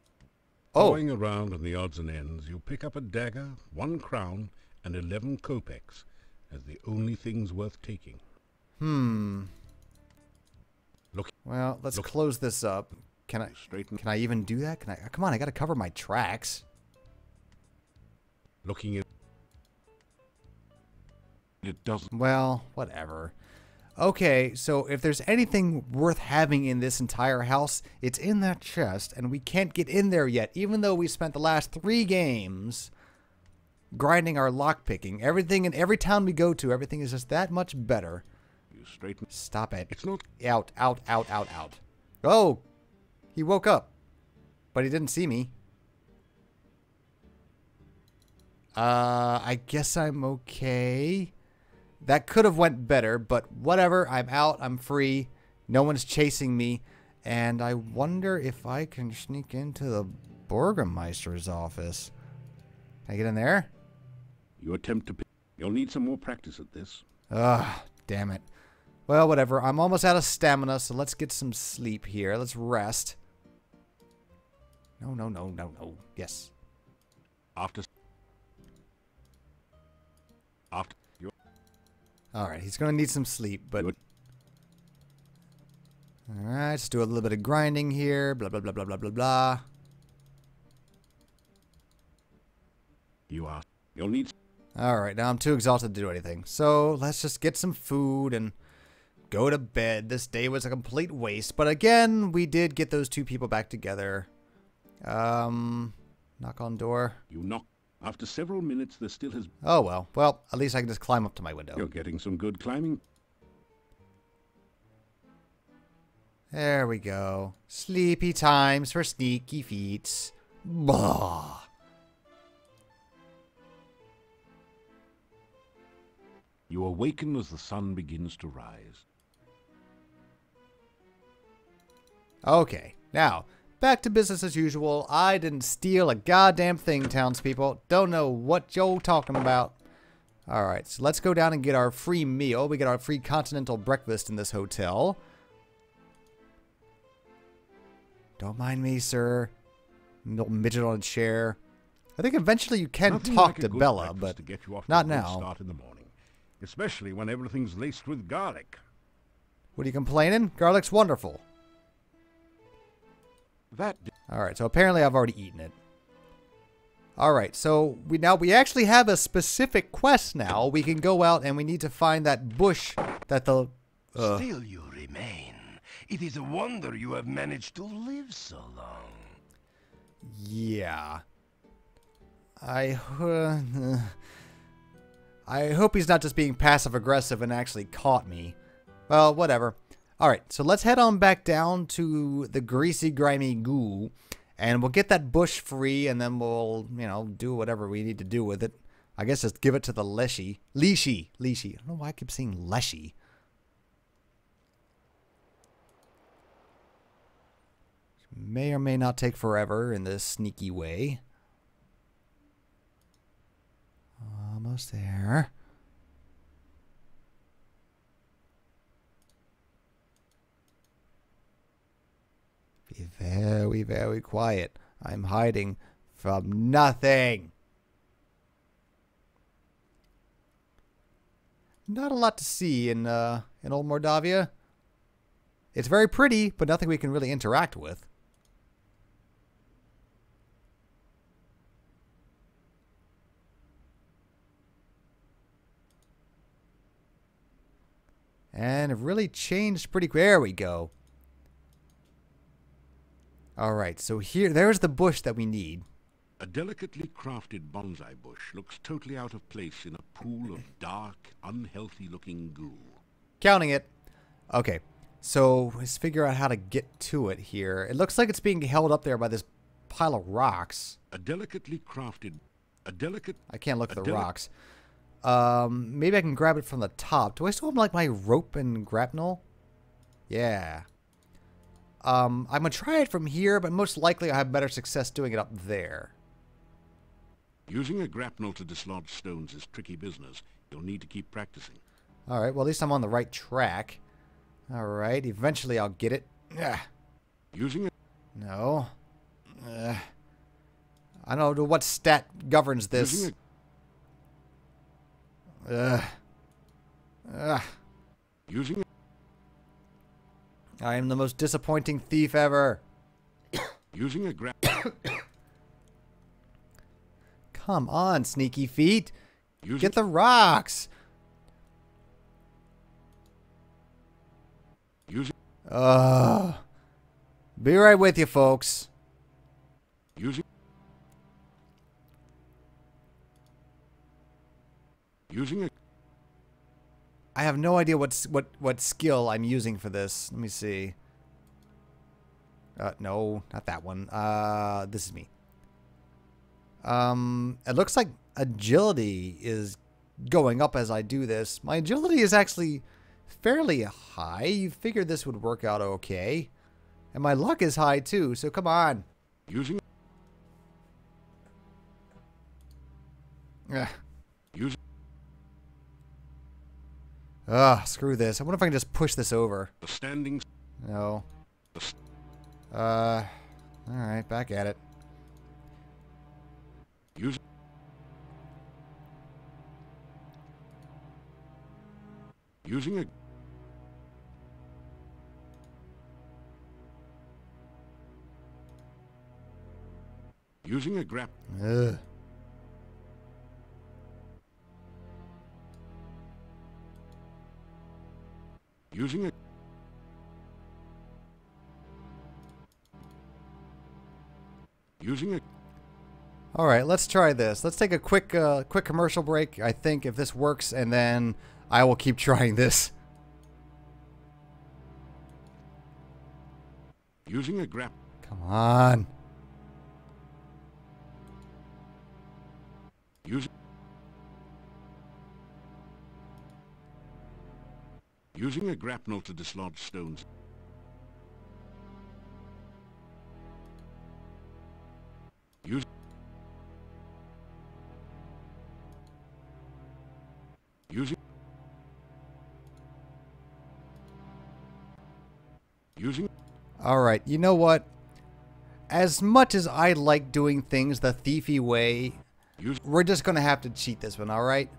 Oh! Going around on the odds and ends, you pick up a dagger, 1 crown, and 11 kopecks as the only things worth taking. Look. Well, let's close this up. Can I even do that? Come on, I gotta cover my tracks. Looking at... It doesn't... Well, whatever. Okay, so if there's anything worth having in this entire house, it's in that chest, and we can't get in there yet, even though we spent the last 3 games grinding our lockpicking. Everything in every town we go to, everything is just that much better. You straighten... Stop it. It's not... Out. Oh! He woke up. But he didn't see me. I guess I'm okay. That could have went better, but whatever. I'm out. I'm free. No one's chasing me. And I wonder if I can sneak into the Burgermeister's office. Can I get in there? You attempt to... You'll need some more practice at this. Ugh, damn it. Well, whatever. I'm almost out of stamina, so let's get some sleep here. Let's rest. No. Yes. After... Alright, he's going to need some sleep, but... Alright, let's do a little bit of grinding here. Blah, blah, blah, blah, blah, blah, blah. You'll need... Alright, now I'm too exhausted to do anything. So, let's just get some food and go to bed. This day was a complete waste. But again, we did get those 2 people back together. Knock on door. You knock. After several minutes, there still has... Oh, well. Well, at least I can just climb up to my window. You're getting some good climbing. There we go. Sleepy times for sneaky feet. Bah. You awaken as the sun begins to rise. Okay, now, back to business as usual. I didn't steal a goddamn thing, townspeople. Don't know what you're talking about. Alright, so let's go down and get our free meal. We get our free continental breakfast in this hotel. Don't mind me, sir. Little midget on a chair. I think eventually you can Nothing talk like a to good Bella, breakfast but to get you off to not a good now. Start in the morning, especially when everything's laced with garlic. What are you complaining? Garlic's wonderful. Alright, so apparently I've already eaten it. Alright, so we actually have a specific quest now. We can go out and we need to find that bush that the... Still you remain. It is a wonder you have managed to live so long. Yeah. I hope he's not just being passive-aggressive and actually caught me. Well, whatever. Alright, so let's head on back down to the greasy, grimy goo. And we'll get that bush free, and then we'll, you know, do whatever we need to do with it. I guess just give it to the Leashy. Leashy. I don't know why I keep saying Leshy. May or may not take forever in this sneaky way. Almost there. Be very, very quiet. I'm hiding from nothing. Not a lot to see in old Mordavia. It's very pretty, but nothing we can really interact with. And it really changed pretty quick. There we go. Alright, so there's the bush that we need. A delicately crafted bonsai bush looks totally out of place in a pool of dark, unhealthy-looking goo. Counting it. Okay, so let's figure out how to get to it here. It looks like it's being held up there by this pile of rocks. A delicately crafted... I can't look at the rocks. Maybe I can grab it from the top. Do I still have like my rope and grapnel? Yeah. I'm gonna try it from here, but most likely I have better success doing it up there. Using a grapnel to dislodge stones is tricky business. You'll need to keep practicing. Alright, well at least I'm on the right track. Alright, eventually I'll get it. Ugh. Using a... No. I don't know what stat governs this. Using I am the most disappointing thief ever. Using a Come on, Sneakyfeet. Get the rocks. Be right with you, folks. I have no idea what skill I'm using for this. Let me see. No, not that one. This is me. It looks like agility is going up as I do this. My agility is actually fairly high. You figured this would work out okay. And my luck is high too, so come on. Screw this. I wonder if I can just push this over. No. Alright, back at it. Using a grap. All right, let's try this. Let's take a quick commercial break, I think, if this works, and then I will keep trying this. Using a grap. Come on. Using a grapnel to dislodge stones. Alright, you know what? As much as I like doing things the thiefy way, we're just going to have to cheat this one, alright?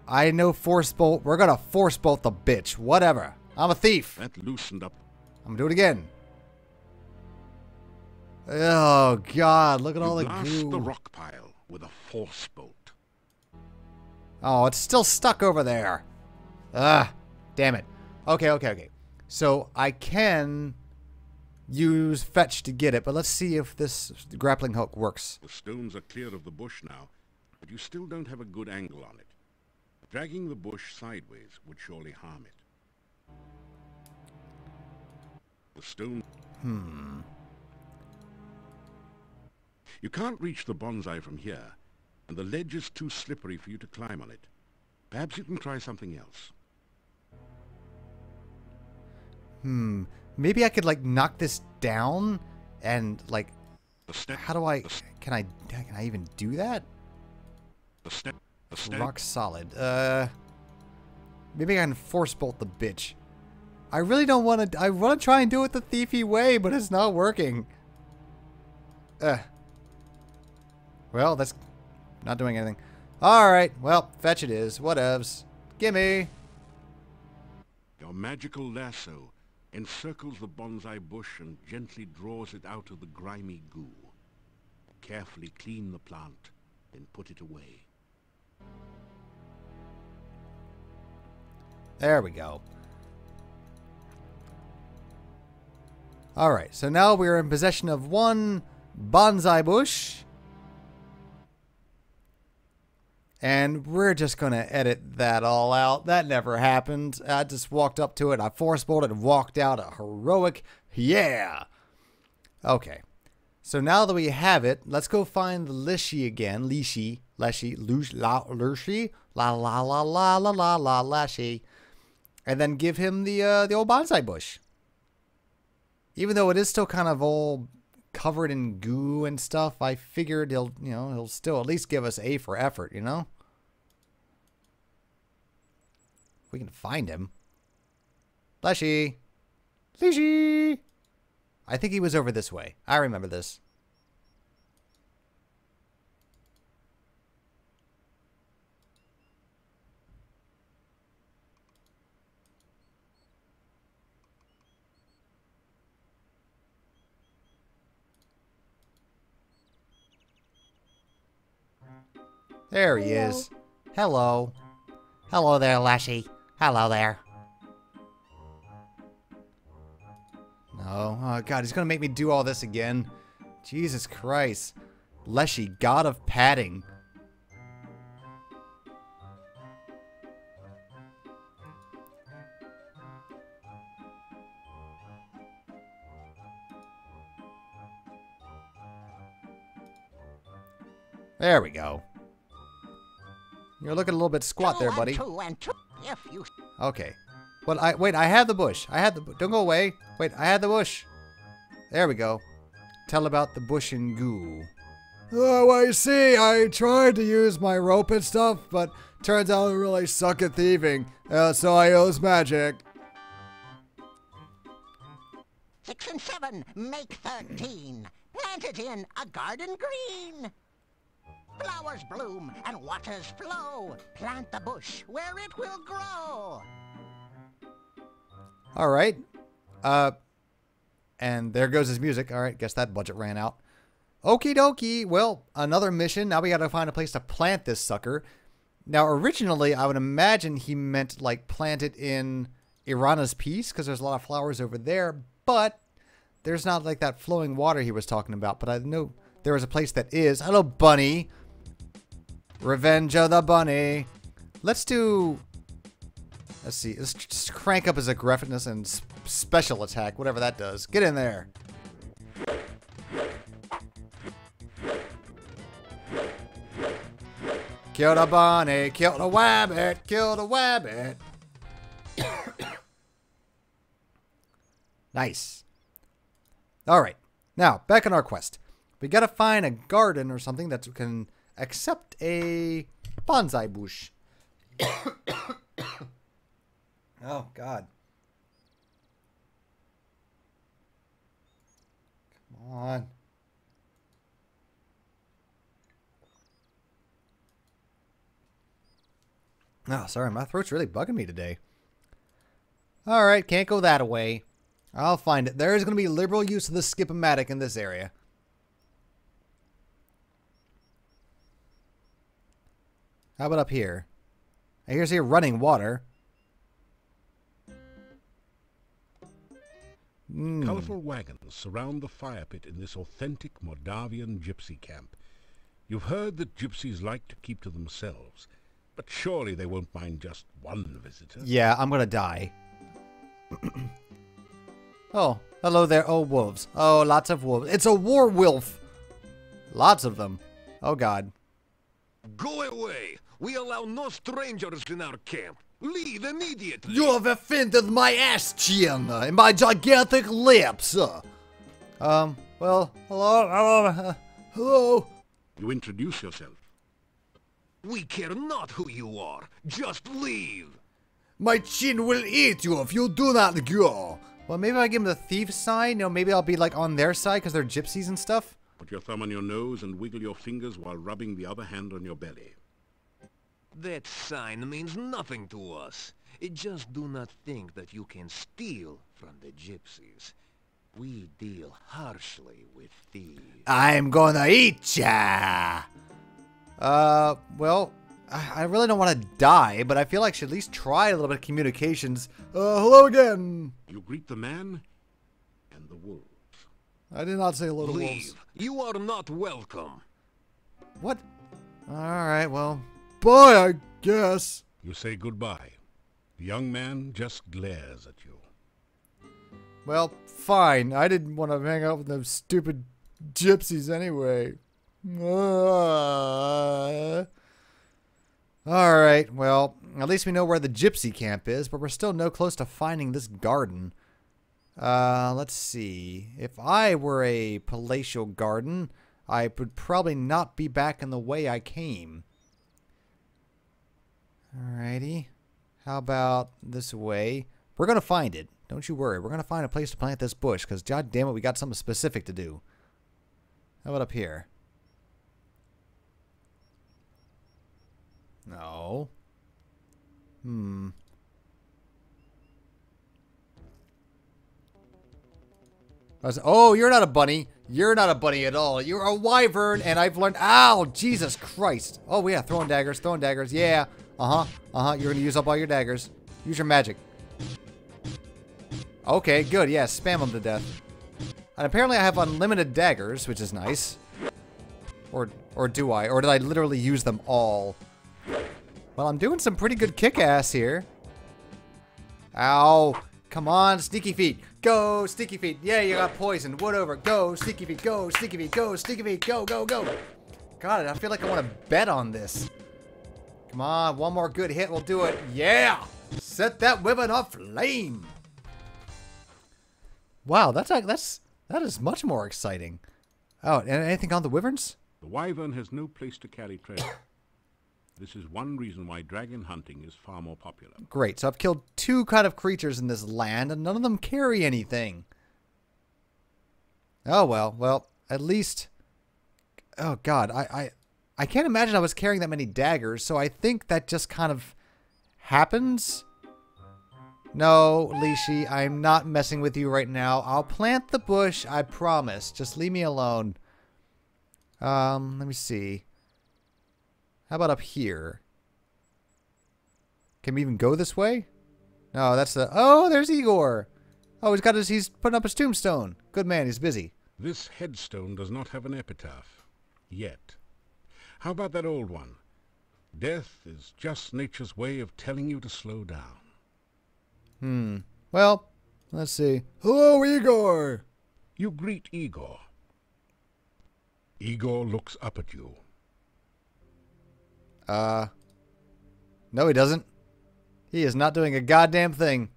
I know force bolt. We're going to force bolt the bitch. Whatever. I'm a thief. That loosened up. I'm going to do it again. Oh, God. Look at all the blast goo. The rock pile with a force bolt. Oh, it's still stuck over there. Damn it. Okay, okay, okay. So I can use fetch to get it, but let's see if this grappling hook works. The stones are clear of the bush now, but you still don't have a good angle on it. Dragging the bush sideways would surely harm it. The stone... You can't reach the bonsai from here, and the ledge is too slippery for you to climb on it. Perhaps you can try something else. Maybe I could, like, knock this down and, like... How do I... Can I even do that? Rock solid. Maybe I can force bolt the bitch. I really don't want to... I want to try and do it the thiefy way, but it's not working. Well, that's not doing anything. Alright, well, fetch it is. Whatevs. Gimme. Your magical lasso encircles the bonsai bush and gently draws it out of the grimy goo. Carefully clean the plant, then put it away. There we go. Alright, so now we're in possession of one bonsai bush. And we're just going to edit that all out. That never happened. I just walked up to it. I force bolted and walked out a heroic yeah. Okay. So now that we have it, let's go find the Lishi again. Lishi. Lurshi. La la la la la la la Lashi. And then give him the old bonsai bush. Even though it is still kind of all covered in goo and stuff, I figured he'll still at least give us A for effort, you know? We can find him. Leshy! Leshy! I think he was over this way. I remember this. There he is. Hello. Hello there, Lashy. Hello there. No. Oh, God, he's going to make me do all this again. Jesus Christ. Leshy, god of padding. There we go. You're looking a little bit squat there, buddy. Okay. But I had the bush. Don't go away. Wait, I had the bush. There we go. Tell about the bush and goo. Oh, well, you see, I tried to use my rope and stuff, but turns out I really suck at thieving. So I use magic. 6 and 7 make 13. Plant it in a garden green. Flowers bloom and waters flow. Plant the bush where it will grow. All right. And there goes his music. All right, guess that budget ran out. Okie dokie. Well, another mission. Now we got to find a place to plant this sucker. Now, originally, I would imagine he meant, like, plant it in Irana's piece, because there's a lot of flowers over there, but there's not, like, that flowing water he was talking about. But I know there is a place that is. Hello, bunny. Revenge of the bunny. Let's do... Let's see. Let's just crank up his aggressiveness and special attack, whatever that does. Get in there. Kill the bunny, kill the wabbit, kill the wabbit. Nice. All right. Now, back on our quest. We got to find a garden or something that can accept a bonsai bush. Oh, God. Come on. Oh, sorry. My throat's really bugging me today. All right. Can't go that way. I'll find it. There is going to be liberal use of the skip-o-matic in this area. How about up here? I hear running water. Colorful wagons surround the fire pit in this authentic Mordavian gypsy camp. You've heard that gypsies like to keep to themselves, but surely they won't mind just one visitor. Yeah, I'm gonna die. Oh, hello there. Oh, wolves. Oh, lots of wolves. It's a war wolf. Lots of them. Oh, God. Go away! We allow no strangers in our camp. Leave immediately! You have offended my ass chin and my gigantic lips. Well, hello? Hello? You introduce yourself. We care not who you are. Just leave! My chin will eat you if you do not go. Well, maybe I give them the thief sign. You know, maybe I'll be, like, on their side because they're gypsies and stuff. Put your thumb on your nose and wiggle your fingers while rubbing the other hand on your belly. That sign means nothing to us. Just do not think that you can steal from the gypsies. We deal harshly with thieves. I'm gonna eat ya. Well, I really don't want to die, but I feel like I should at least try a little bit of communications. Hello again. You greet the man and the wolves. I did not say hello to wolves. Leave. You are not welcome. What? Alright, well. Bye, I guess. You say goodbye. The young man just glares at you. Well, fine. I didn't want to hang out with those stupid gypsies anyway. Alright, well, at least we know where the gypsy camp is, but we're still no close to finding this garden. Let's see. If I were a palatial garden, I would probably not be back in the way I came. Alrighty. How about this way? We're going to find it. Don't you worry. We're going to find a place to plant this bush, because god damn it, we got something specific to do. How about up here? No. Oh, you're not a bunny. You're not a bunny at all. You're a wyvern, and I've learned... Ow! Jesus Christ. Oh, yeah. Throwing daggers. Throwing daggers. Yeah. You're going to use up all your daggers. Use your magic. Okay, good. Yeah, spam them to death. And apparently I have unlimited daggers, which is nice. Or do I? Or did I literally use them all? Well, I'm doing some pretty good kick-ass here. Ow. Come on, Sneakyfeet. Go, Sneakyfeet. Yeah, you got poison. Whatever. Go, Sneakyfeet. Go, Sneakyfeet. Go, Sneakyfeet. Go, go, go. God, I feel like I want to bet on this. Come on, one more good hit will do it. Yeah! Set that weapon aflame. Wow, that is much more exciting. Oh, and anything on the wyverns? The wyvern has no place to carry treasure. This is one reason why dragon hunting is far more popular. Great, so I've killed 2 kind of creatures in this land, and none of them carry anything. Oh, well, at least... Oh, God, I can't imagine I was carrying that many daggers, so I think that just kind of happens. No, Lishi, I'm not messing with you right now. I'll plant the bush, I promise. Just leave me alone. Let me see. How about up here? Can we even go this way? No, that's the... Oh, there's Igor. Oh, he's putting up his tombstone. Good man, he's busy. This headstone does not have an epitaph. Yet. How about that old one? Death is just nature's way of telling you to slow down. Well, let's see. Hello, Igor. You greet Igor. Igor looks up at you. No, he doesn't. He is not doing a goddamn thing.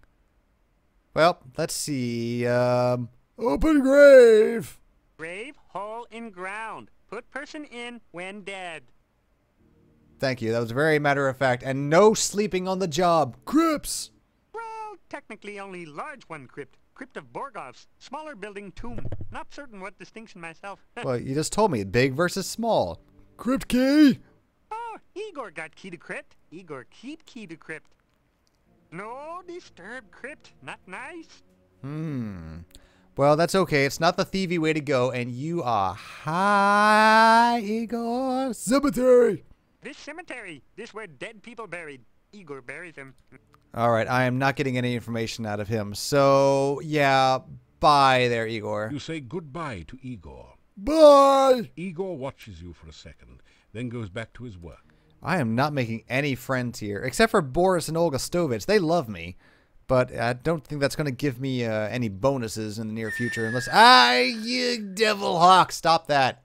Well, let's see. Open grave. Grave, hole in ground. Put person in when dead. Thank you. That was very matter of fact. And no sleeping on the job. Crypts. Well, technically only large one crypt. Crypt of Borgov's. Smaller building tomb. Not certain what distinction myself. Well, you just told me. Big versus small. Crypt key. Oh, Igor got key to crypt. Igor keep key to crypt. No disturbed crypt. Not nice. Well, that's okay. It's not the thievy way to go. And you are high, Igor. Cemetery. This cemetery. This where dead people buried. Igor buried them. All right. I am not getting any information out of him. So, yeah, Bye there, Igor. You say goodbye to Igor. Bye! Igor watches you for a second, then goes back to his work. I am not making any friends here, except for Boris and Olga Stovich. They love me, but I don't think that's going to give me any bonuses in the near future unless... you devil hawk! Stop that.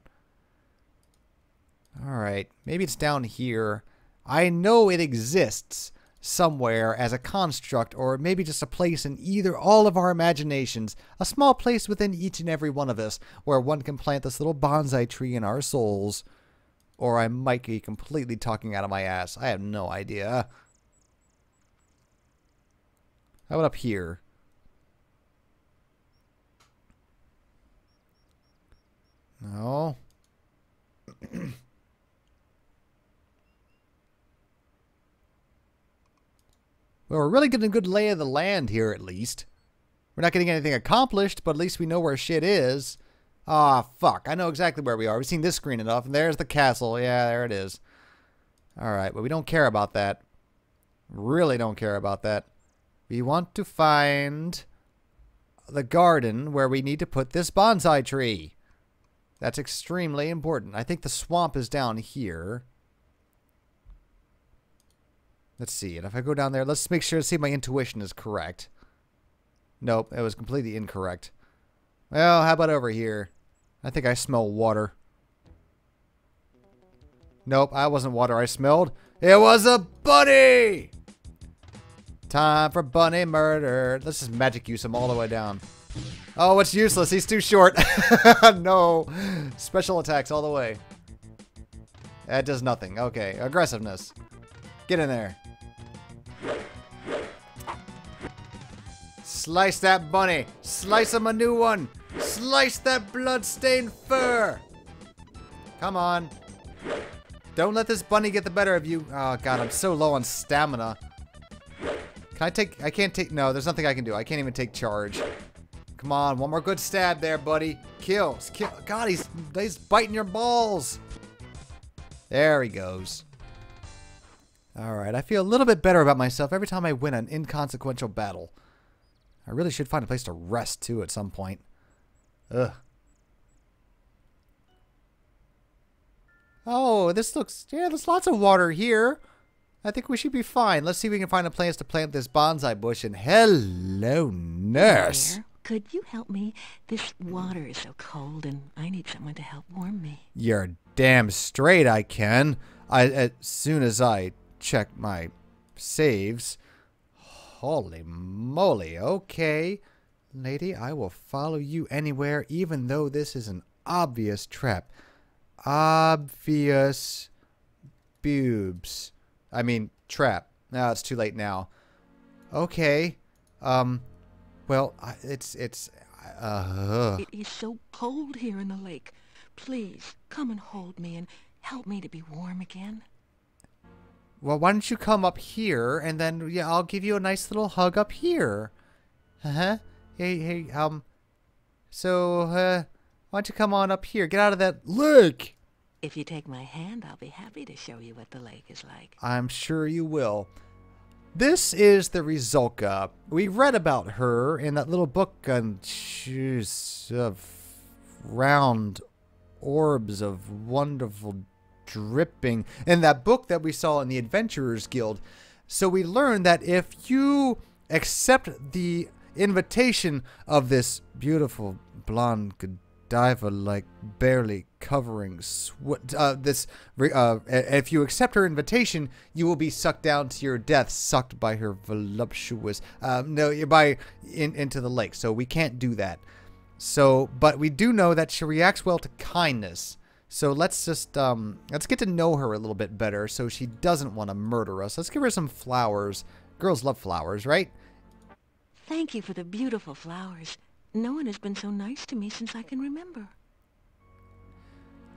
Alright, maybe it's down here. I know it exists somewhere as a construct, or maybe just a place in either all of our imaginations, a small place within each and every one of us, where one can plant this little bonsai tree in our souls. Or I might be completely talking out of my ass. I have no idea. How about up here? No. Well, we're really getting a good lay of the land here, at least. We're not getting anything accomplished, but at least we know where shit is. Ah, fuck. I know exactly where we are. We've seen this screen enough, and there's the castle. Yeah, there it is. Alright, but we don't care about that. Really don't care about that. We want to find the garden where we need to put this bonsai tree. That's extremely important. I think the swamp is down here. Let's see. And if I go down there, let's make sure to see if my intuition is correct. Nope, it was completely incorrect. Well, how about over here? I think I smell water. Nope, I wasn't water I smelled. It was a bunny! Time for bunny murder. Let's just magic use him all the way down. Oh, it's useless. He's too short. No. Special attacks all the way. That does nothing. Okay, aggressiveness. Get in there. Slice that bunny. Slice him a new one. Slice that blood-stained fur. Come on. Don't let this bunny get the better of you. Oh, God, I'm so low on stamina. Can I take... I can't take... No, there's nothing I can do. I can't even take charge. Come on, one more good stab there, buddy. Kill. Kill. God, he's biting your balls. There he goes. Alright, I feel a little bit better about myself every time I win an inconsequential battle. I really should find a place to rest, too, at some point. Ugh. Oh, this looks... Yeah, there's lots of water here. I think we should be fine. Let's see if we can find a place to plant this bonsai bush. And hello, nurse. Dear, could you help me? This water is so cold, and I need someone to help warm me. You're damn straight I can. As soon as I check my saves... Holy moly, okay. Lady, I will follow you anywhere, even though this is an obvious trap. Obvious boobs. I mean, trap. No, it's too late now. Okay. Well, It is so cold here in the lake. Please, come and hold me and help me to be warm again. Well, why don't you come up here, and then yeah, I'll give you a nice little hug up here. Uh-huh. Hey, so, why don't you come on up here? Get out of that lake! If you take my hand, I'll be happy to show you what the lake is like. I'm sure you will. This is the Rizolka. We read about her in that little book on round orbs of wonderful dripping in that book that we saw in the Adventurers Guild. So we learned that if you accept the invitation of this beautiful blonde Godiva, like barely covering if you accept her invitation, you will be sucked down to your death, sucked by her voluptuous into the lake. So we can't do that. So, but we do know that she reacts well to kindness. So let's just, let's get to know her a little bit better so she doesn't want to murder us. Let's give her some flowers. Girls love flowers, right? Thank you for the beautiful flowers. No one has been so nice to me since I can remember.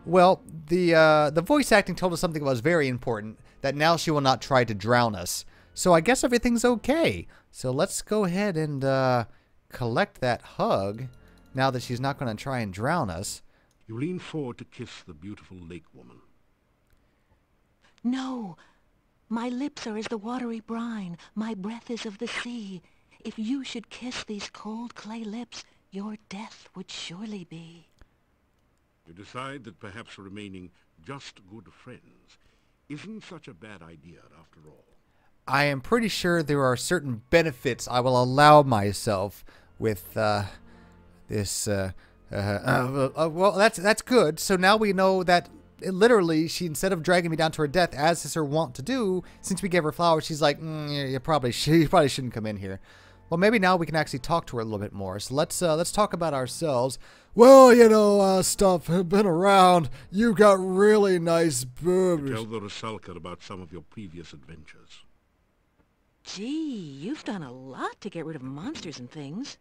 Well, the voice acting told us something that was very important, that now she will not try to drown us. So I guess everything's okay. So let's go ahead and collect that hug, now that she's not going to try and drown us. You lean forward to kiss the beautiful lake woman. No, my lips are as the watery brine, my breath is of the sea. If you should kiss these cold clay lips, your death would surely be. You decide that perhaps remaining just good friends isn't such a bad idea after all. I am pretty sure there are certain benefits I will allow myself with this. Well, that's good. So now we know that literally, she, instead of dragging me down to her death, as is her wont to do, since we gave her flowers, she's like, you probably shouldn't come in here. Well, maybe now we can actually talk to her a little bit more. So let's talk about ourselves. Well, you know, stuff have been around. You got really nice boobs. Tell the Rusalka about some of your previous adventures. Gee, you've done a lot to get rid of monsters and things.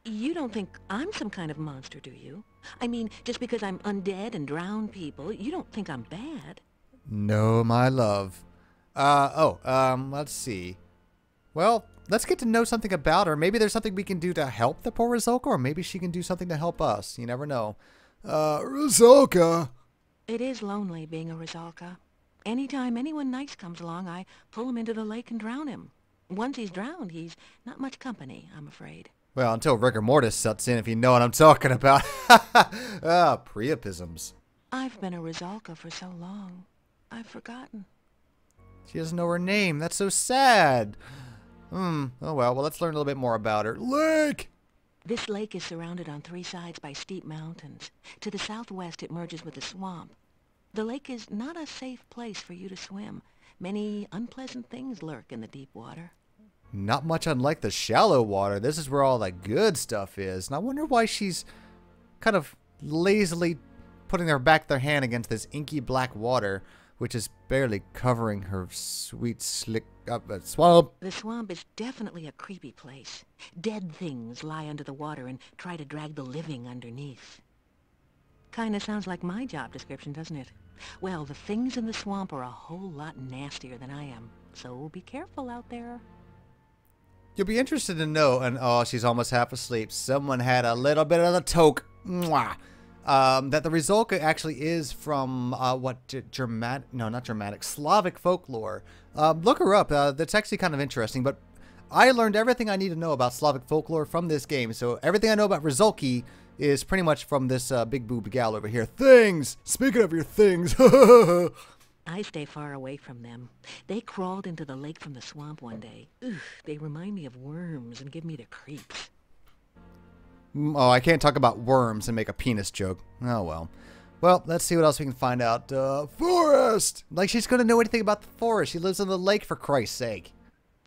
You don't think I'm some kind of monster, do you? I mean, just because I'm undead and drown people, you don't think I'm bad? No, my love. Let's see. Well, let's get to know something about her. Maybe there's something we can do to help the poor Rusalka, or maybe she can do something to help us. You never know. Rusalka. It is lonely being a Rusalka. Anytime anyone nice comes along, I pull him into the lake and drown him. Once he's drowned, he's not much company, I'm afraid. Well, until rigor mortis sets in, if you know what I'm talking about. Priapisms. I've been a Rusalka for so long, I've forgotten. She doesn't know her name. That's so sad. Oh well, let's learn a little bit more about her. Lake! This lake is surrounded on 3 sides by steep mountains. To the southwest, it merges with a swamp. The lake is not a safe place for you to swim. Many unpleasant things lurk in the deep water. Not much unlike the shallow water. This is where all the good stuff is. And I wonder why she's kind of lazily putting their hand against this inky black water, which is barely covering her sweet, slick swamp. The swamp is definitely a creepy place. Dead things lie under the water and try to drag the living underneath. Kinda sounds like my job description, doesn't it? Well, the things in the swamp are a whole lot nastier than I am, so be careful out there. You'll be interested to know, and oh, she's almost half asleep. Someone had a little bit of the toke. Mwah. That the Rusalka actually is from Slavic folklore. Look her up. That's actually kind of interesting. But I learned everything I need to know about Slavic folklore from this game. So everything I know about Rusalki is pretty much from this big boob gal over here. Things. Speaking of your things. I stay far away from them. They crawled into the lake from the swamp one day. They remind me of worms and give me the creeps. Oh, I can't talk about worms and make a penis joke. Oh, well. Well, let's see what else we can find out. Forest! Like she's going to know anything about the forest. She lives on the lake, for Christ's sake.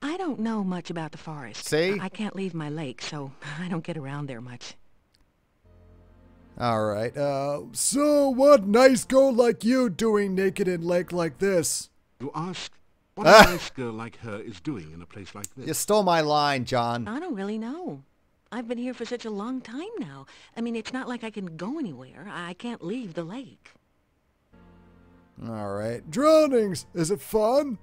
I don't know much about the forest. See? I can't leave my lake, so I don't get around there much. All right. So what nice girl like you doing naked in lake like this? You ask what a nice girl like her is doing in a place like this. You stole my line, John. I don't really know. I've been here for such a long time now. I mean, it's not like I can go anywhere. I can't leave the lake. All right. Drownings. Is it fun?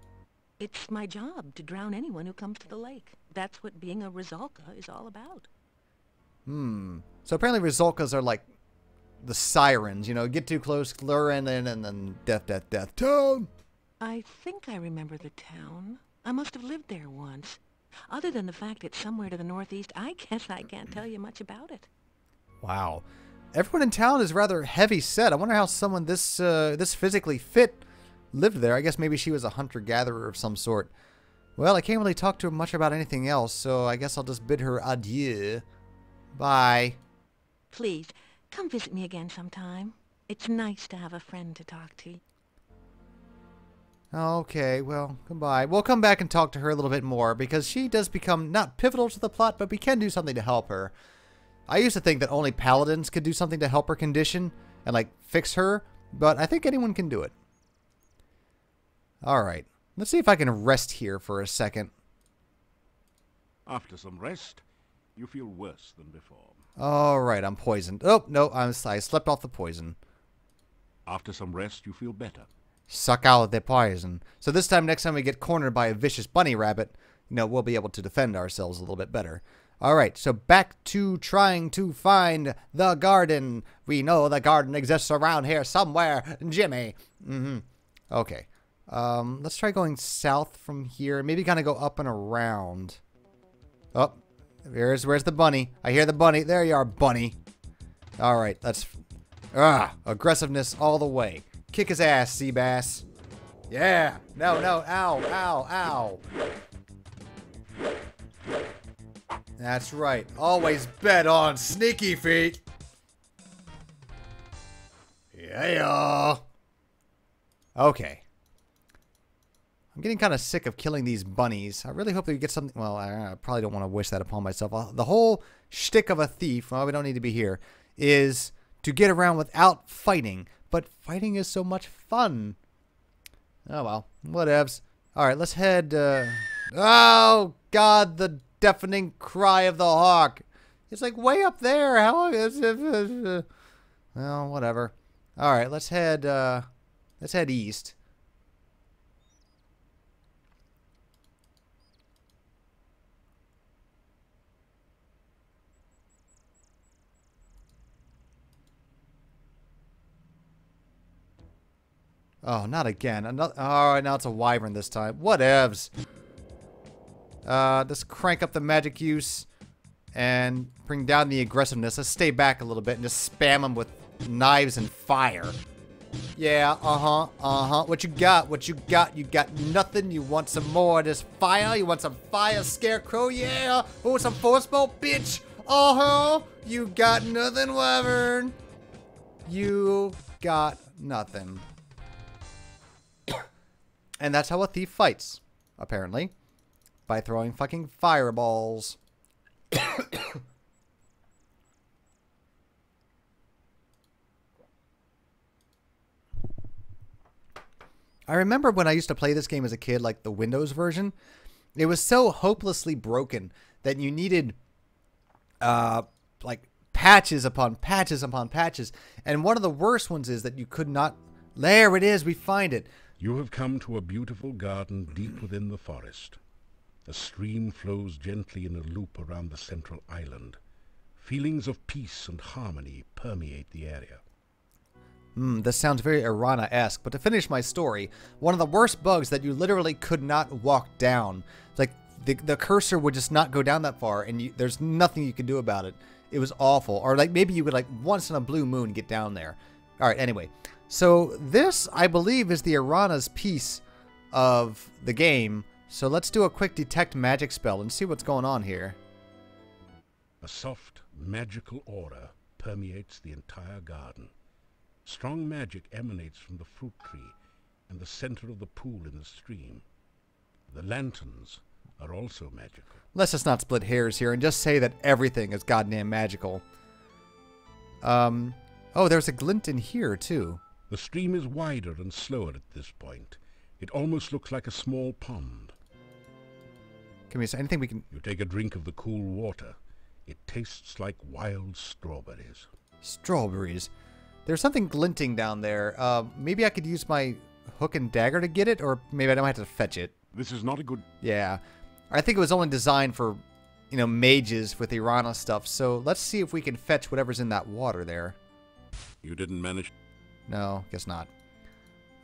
It's my job to drown anyone who comes to the lake. That's what being a Rusalka is all about. So apparently Rusalkas are like the sirens, you know, get too close, lure in, and then death, death, death. Town. I think I remember the town. I must have lived there once. Other than the fact it's somewhere to the northeast, I guess I can't tell you much about it. Wow. Everyone in town is rather heavy set. I wonder how someone this physically fit lived there. I guess maybe she was a hunter-gatherer of some sort. Well, I can't really talk to her much about anything else, so I guess I'll just bid her adieu. Bye. Please, come visit me again sometime. It's nice to have a friend to talk to. Okay, well, goodbye. We'll come back and talk to her a little bit more, because she does become not pivotal to the plot, but we can do something to help her. I used to think that only paladins could do something to help her condition and, like, fix her, but I think anyone can do it. Alright, let's see if I can rest here for a second. After some rest, you feel worse than before. Alright, I'm poisoned. Oh, no, I slept off the poison. After some rest, you feel better. Suck out the poison. So this time, next time we get cornered by a vicious bunny rabbit, you know, we'll be able to defend ourselves a little bit better. Alright, so back to trying to find the garden. We know the garden exists around here somewhere, Jimmy. Okay. Let's try going south from here. Maybe kind of go up and around. Oh, Where's the bunny? I hear the bunny. There you are, bunny. All right, let's... aggressiveness all the way. Kick his ass, sea bass. Yeah. No. Ow, ow, ow. That's right. Always bet on Sneakyfeet. Yeah. Okay. I'm getting kind of sick of killing these bunnies. I really hope that we get something... Well, I probably don't want to wish that upon myself. The whole shtick of a thief, well, we don't need to be here, is to get around without fighting. But fighting is so much fun. Oh, well. Whatevs. All right, let's head... Oh, God, the deafening cry of the hawk. It's like way up there. How is it? Well, whatever. All right, let's head east. Oh, not again. Another. All right, now it's a wyvern this time. Whatevs. Let's crank up the magic use and bring down the aggressiveness. Let's stay back a little bit and just spam them with knives and fire. Yeah, What you got? What you got? You got nothing. You want some more of this fire? You want some fire, scarecrow? Yeah. Oh, some force bolt, bitch. You got nothing, wyvern. You got nothing. And that's how a thief fights, apparently. By throwing fucking fireballs. I remember when I used to play this game as a kid, like the Windows version. It was so hopelessly broken that you needed, like, patches upon patches upon patches. And one of the worst ones is that you could not... There it is, we find it. You have come to a beautiful garden deep within the forest. A stream flows gently in a loop around the central island. Feelings of peace and harmony permeate the area. This sounds very Irana-esque, but to finish my story, one of the worst bugs that you literally could not walk down. Like, the cursor would just not go down that far, and there's nothing you could do about it. It was awful. Or, like, maybe you would, like, once in a blue moon get down there. Alright, anyway. So, this, I believe, is the Irana's piece of the game. So, let's do a quick detect magic spell and see what's going on here. A soft, magical aura permeates the entire garden. Strong magic emanates from the fruit tree and the center of the pool in the stream. The lanterns are also magical. Let's just not split hairs here and just say that everything is goddamn magical. Oh, there's a glint in here, too. The stream is wider and slower at this point. It almost looks like a small pond. Can we say anything we can... You take a drink of the cool water. It tastes like wild strawberries. Strawberries. There's something glinting down there. Maybe I could use my hook and dagger to get it, or maybe I don't have to fetch it. This is not a good... Yeah. I think it was only designed for, you know, mages with Irana stuff, so let's see if we can fetch whatever's in that water there. You didn't manage... No, guess not.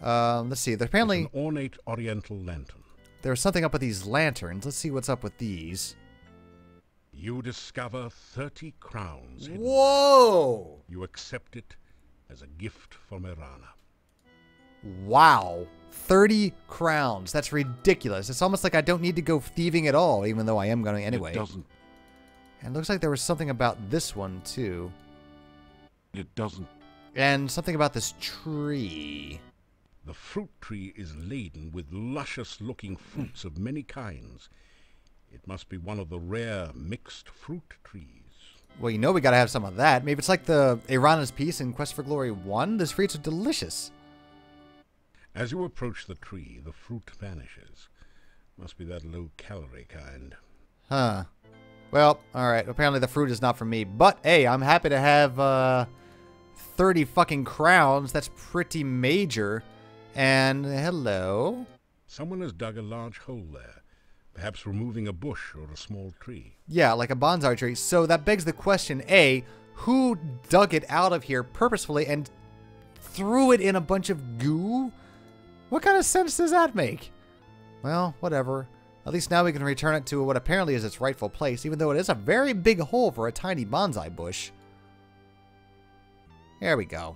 Let's see. There's apparently... It's an ornate oriental lantern. There's something up with these lanterns. Let's see what's up with these. You discover 30 crowns. Whoa! You accept it as a gift from Irana. Wow. 30 crowns. That's ridiculous. It's almost like I don't need to go thieving at all, even though I am going anyway. It doesn't. And it looks like there was something about this one, too. It doesn't. And something about this tree. The fruit tree is laden with luscious-looking fruits of many kinds. It must be one of the rare mixed fruit trees. Well, you know we gotta have some of that. Maybe it's like the Irana's piece in Quest for Glory 1. These fruits are delicious. As you approach the tree, the fruit vanishes. Must be that low-calorie kind. Huh. Well, alright. Apparently the fruit is not for me. But, hey, I'm happy to have 30 fucking crowns. That's pretty major. And, hello? Someone has dug a large hole there. Perhaps removing a bush or a small tree. Yeah, like a bonsai tree. So that begs the question, A, who dug it out of here purposefully and threw it in a bunch of goo? What kind of sense does that make? Well, whatever. At least now we can return it to what apparently is its rightful place, even though it is a very big hole for a tiny bonsai bush. There we go.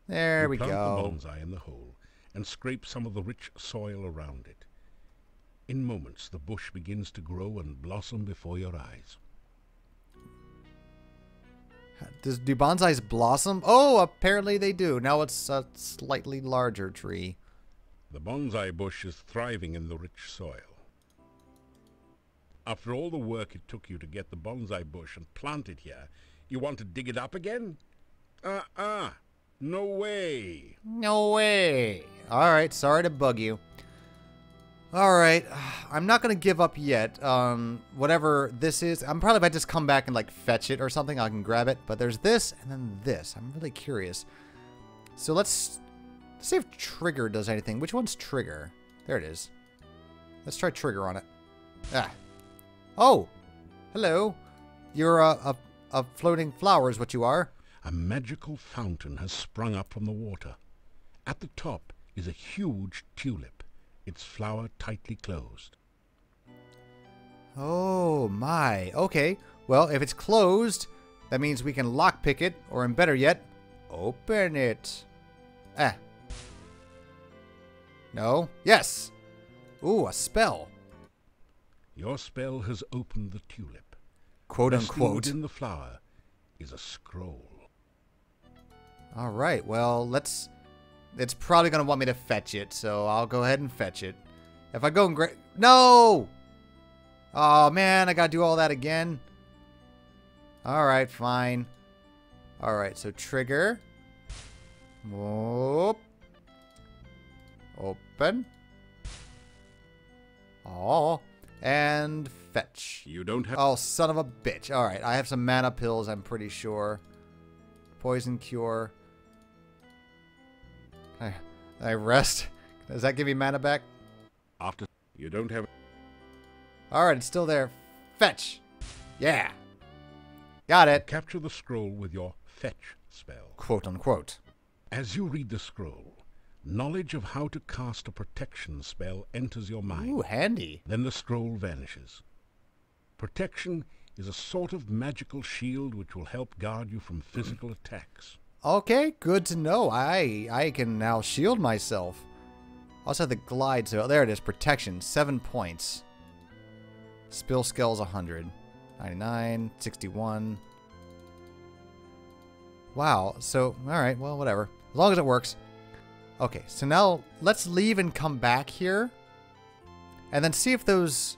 There we plant go. the bonsai in the hole and scrape some of the rich soil around it. In moments, the bush begins to grow and blossom before your eyes. Do bonsais blossom? Oh, apparently they do. Now it's a slightly larger tree. The bonsai bush is thriving in the rich soil. After all the work it took you to get the bonsai bush and plant it here, you want to dig it up again? No way. No way. Alright, sorry to bug you. Alright, I'm not going to give up yet. Whatever this is, I'm probably about to just come back and like fetch it or something. I can grab it. But there's this and then this. I'm really curious. So let's see if Trigger does anything. Which one's Trigger? There it is. Let's try Trigger on it. Ah. Oh! Hello. You're a floating flower is what you are. A magical fountain has sprung up from the water. At the top is a huge tulip, its flower tightly closed. Oh my. Okay. Well, if it's closed, that means we can lockpick it, or better yet, open it. Ah. No. Yes. Ooh, a spell. Your spell has opened the tulip. Quote unquote. Within the flower is a scroll. All right. Well, let's. It's probably gonna want me to fetch it, so I'll go ahead and fetch it. If I go and no. Oh man, I gotta do all that again. All right, fine. All right, so Trigger. Whoop. Open. Oh. And fetch. You don't have... Oh, son of a bitch. Alright, I have some mana pills, I'm pretty sure. Poison cure. I rest. Does that give me mana back? After... You don't have... Alright, it's still there. Fetch. Yeah. Got it. Capture the scroll with your fetch spell. Quote unquote. As you read the scroll, knowledge of how to cast a protection spell enters your mind. Ooh, handy. Then the scroll vanishes. Protection is a sort of magical shield which will help guard you from physical attacks. Okay, good to know. I can now shield myself. Also the glide, so there it is. Protection, 7 points. Spill skills 100. 99, 61. Wow, so, alright, well, whatever. As long as it works. Okay, so now let's leave and come back here. And then see if those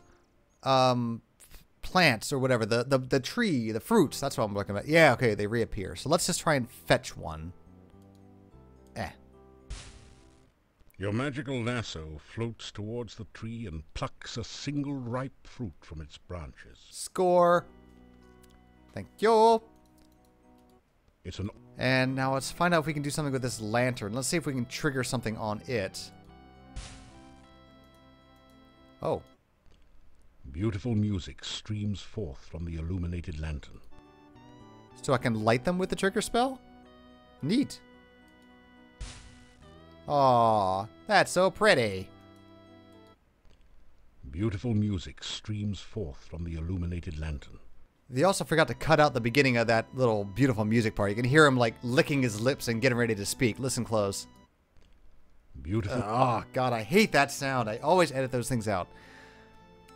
plants or whatever, the tree, the fruits, that's what I'm looking at. Yeah, okay, they reappear. So let's just try and fetch one. Your magical lasso floats towards the tree and plucks a single ripe fruit from its branches. Score. Thank you. It's an... And now let's find out if we can do something with this lantern. Let's see if we can trigger something on it. Oh. Beautiful music streams forth from the illuminated lantern. So I can light them with the trigger spell? Neat. Aw, that's so pretty. Beautiful music streams forth from the illuminated lantern. They also forgot to cut out the beginning of that little beautiful music part. You can hear him like licking his lips and getting ready to speak. Listen close. Beautiful. Oh, God, I hate that sound. I always edit those things out.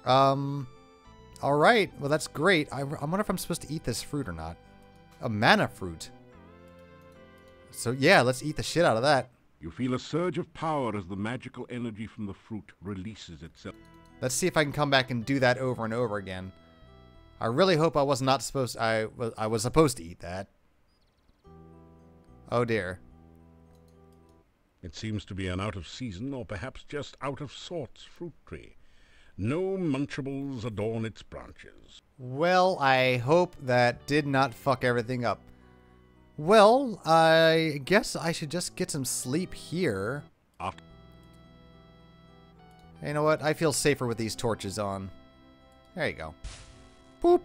All right. Well, that's great. I wonder if I'm supposed to eat this fruit or not. A mana fruit. So, yeah, let's eat the shit out of that. You feel a surge of power as the magical energy from the fruit releases itself. Let's see if I can come back and do that over and over again. I really hope I was not supposed to, I was supposed to eat that. Oh dear. It seems to be an out of season or perhaps just out of sorts fruit tree. No munchables adorn its branches. Well, I hope that did not fuck everything up. Well, I guess I should just get some sleep here. After You know what? I feel safer with these torches on. There you go. Boop.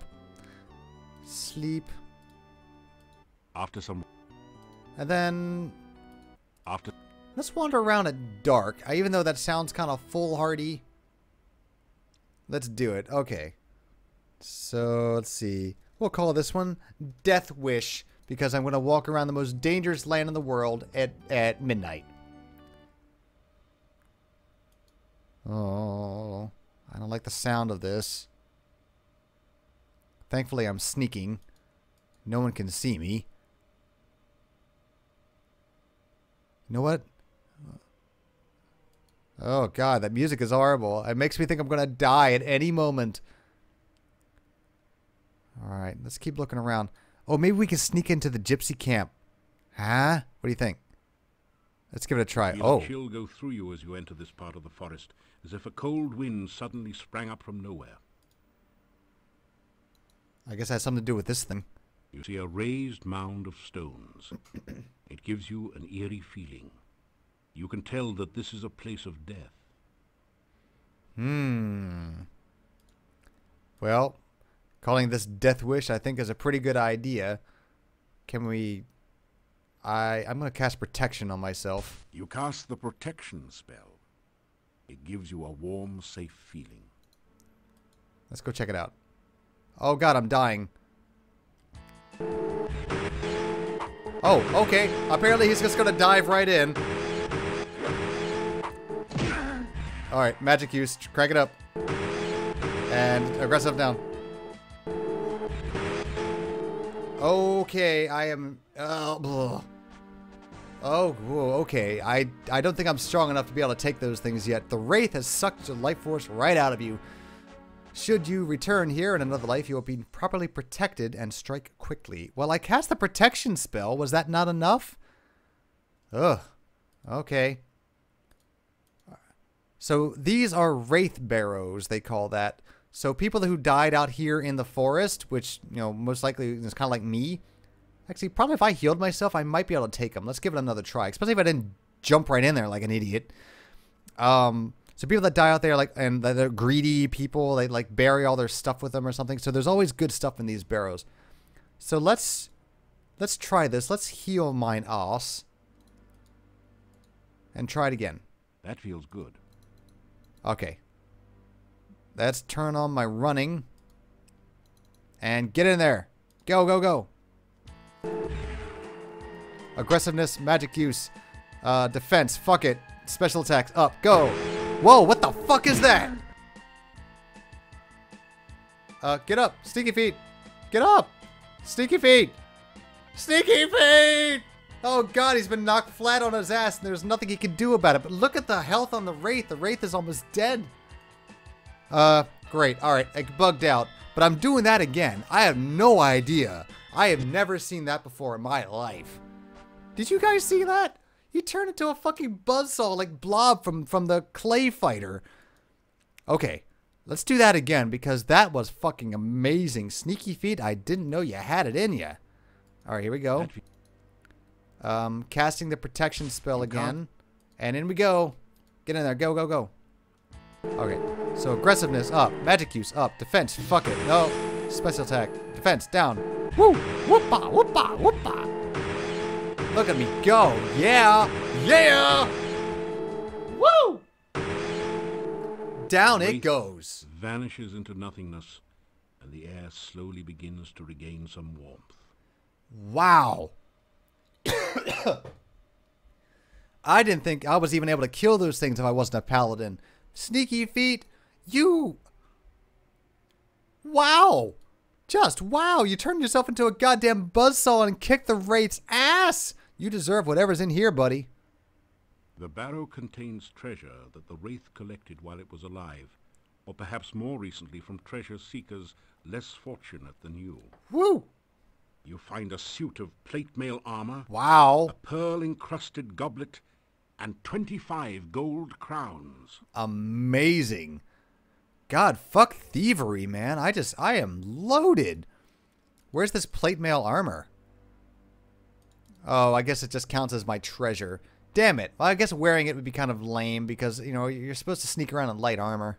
Sleep. After some... And then... After... Let's wander around at dark. Even though that sounds kind of foolhardy. Let's do it. Okay. So, let's see. We'll call this one Death Wish, because I'm going to walk around the most dangerous land in the world at midnight. Oh, I don't like the sound of this. Thankfully, I'm sneaking. No one can see me. You know what? Oh, God, that music is horrible. It makes me think I'm going to die at any moment. All right, let's keep looking around. Oh, maybe we can sneak into the gypsy camp. Huh? What do you think? Let's give it a try. Feel a chill go through you as you enter this part of the forest, as if a cold wind suddenly sprang up from nowhere. I guess it has something to do with this thing. You see a raised mound of stones. It gives you an eerie feeling. You can tell that this is a place of death. Well, calling this Death Wish, I think, is a pretty good idea. Can we... I'm going to cast Protection on myself. You cast the protection spell. It gives you a warm, safe feeling. Let's go check it out. Oh, God, I'm dying. Oh, okay. Apparently he's just going to dive right in. Alright, magic use. Crank it up. And aggressive down. Okay, I am... Oh, whoa, okay. I don't think I'm strong enough to be able to take those things yet. The Wraith has sucked the life force right out of you. Should you return here in another life, you will be properly protected and strike quickly. Well, I cast the protection spell. Was that not enough? Ugh. Okay. So these are Wraith Barrows, they call that. So people who died out here in the forest, which, you know, most likely is kind of like me. Actually, probably if I healed myself, I might be able to take them. Let's give it another try, especially if I didn't jump right in there like an idiot. So people that die out there, like, and they're greedy people, they like bury all their stuff with them or something. So there's always good stuff in these barrows. So let's try this. Let's heal mine ass. And try it again. That feels good. Okay. Let's turn on my running. And get in there. Go, go, go. Aggressiveness, magic use. Defense, fuck it. Special attacks, up, go. Whoa, what the fuck is that? Get up, Sneakyfeet. Get up. Sneakyfeet. Sneakyfeet! Oh god, he's been knocked flat on his ass and there's nothing he can do about it. But look at the health on the Wraith. The Wraith is almost dead. Great. Alright, I bugged out. But I'm doing that again. I have no idea. I have never seen that before in my life. Did you guys see that? He turned into a fucking buzzsaw like Blob from the Clay Fighter. Okay, let's do that again because that was fucking amazing. Sneakyfeet, I didn't know you had it in you. Alright, here we go. Casting the protection spell again. And in we go. Get in there. Go, go, go. Okay, so aggressiveness up. Magic use up. Defense, fuck it. No. Special attack. Defense, down. Woo! Whoopah! Whoopah! Whoopah! Look at me go. Yeah! Yeah! Woo! Down it goes. Vanishes into nothingness, and the air slowly begins to regain some warmth. Wow. I didn't think I was even able to kill those things if I wasn't a paladin. Sneakyfeet, you... Wow. Just wow. You turned yourself into a goddamn buzzsaw and kicked the Wraith's ass. You deserve whatever's in here, buddy. The barrow contains treasure that the Wraith collected while it was alive, or perhaps more recently from treasure seekers less fortunate than you. Woo! You find a suit of plate mail armor, wow, a pearl-encrusted goblet, and 25 gold crowns. Amazing. God, fuck thievery, man. I am loaded. Where's this plate mail armor? Oh, I guess it just counts as my treasure. Damn it. Well, I guess wearing it would be kind of lame because, you know, you're supposed to sneak around in light armor.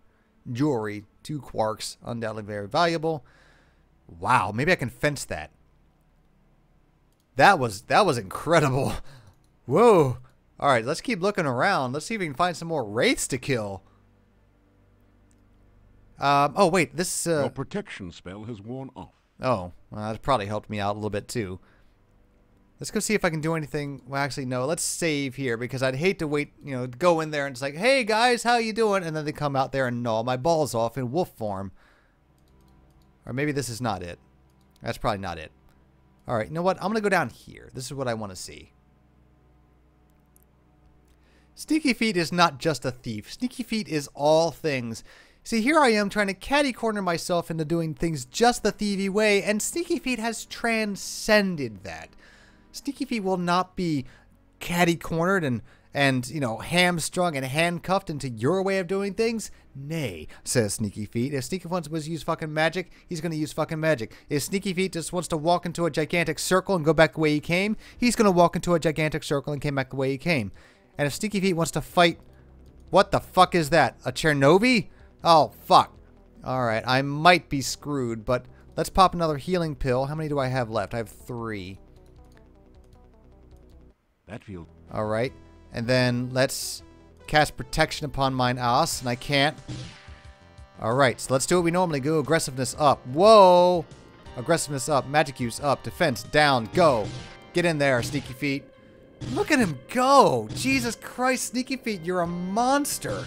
Jewelry, 2 quarks, undoubtedly very valuable. Wow, maybe I can fence that. That was incredible. Whoa. Alright, let's keep looking around. Let's see if we can find some more wraiths to kill. Oh, wait, this... Your protection spell has worn off. Oh, well, that probably helped me out a little bit, too. Let's go see if I can do anything. Well, actually, no. Let's save here, because I'd hate to wait, you know, go in there and it's like, hey, guys, how you doing? And then they come out there and gnaw my balls off in wolf form. Or maybe this is not it. That's probably not it. Alright, you know what? I'm going to go down here. This is what I want to see. Sneakyfeet is not just a thief. Sneakyfeet is all things. See, here I am trying to catty-corner myself into doing things just the thievy way, and Sneakyfeet has transcended that. Sneakyfeet will not be catty-cornered and, you know, hamstrung and handcuffed into your way of doing things. Nay, says Sneakyfeet. If Sneaky wants to use fucking magic, he's going to use fucking magic. If Sneakyfeet just wants to walk into a gigantic circle and go back the way he came, he's going to walk into a gigantic circle and came back the way he came. And if Sneakyfeet wants to fight... What the fuck is that? A Chernobyl? Oh, fuck. Alright, I might be screwed, but let's pop another healing pill. How many do I have left? I have 3. That feels... Alright, and then let's cast protection upon mine ass, and I can't. Alright, so let's do what we normally do. Aggressiveness up. Whoa! Aggressiveness up. Magic use up. Defense down. Go. Get in there, Sneakyfeet. Look at him go! Jesus Christ, Sneakyfeet, you're a monster!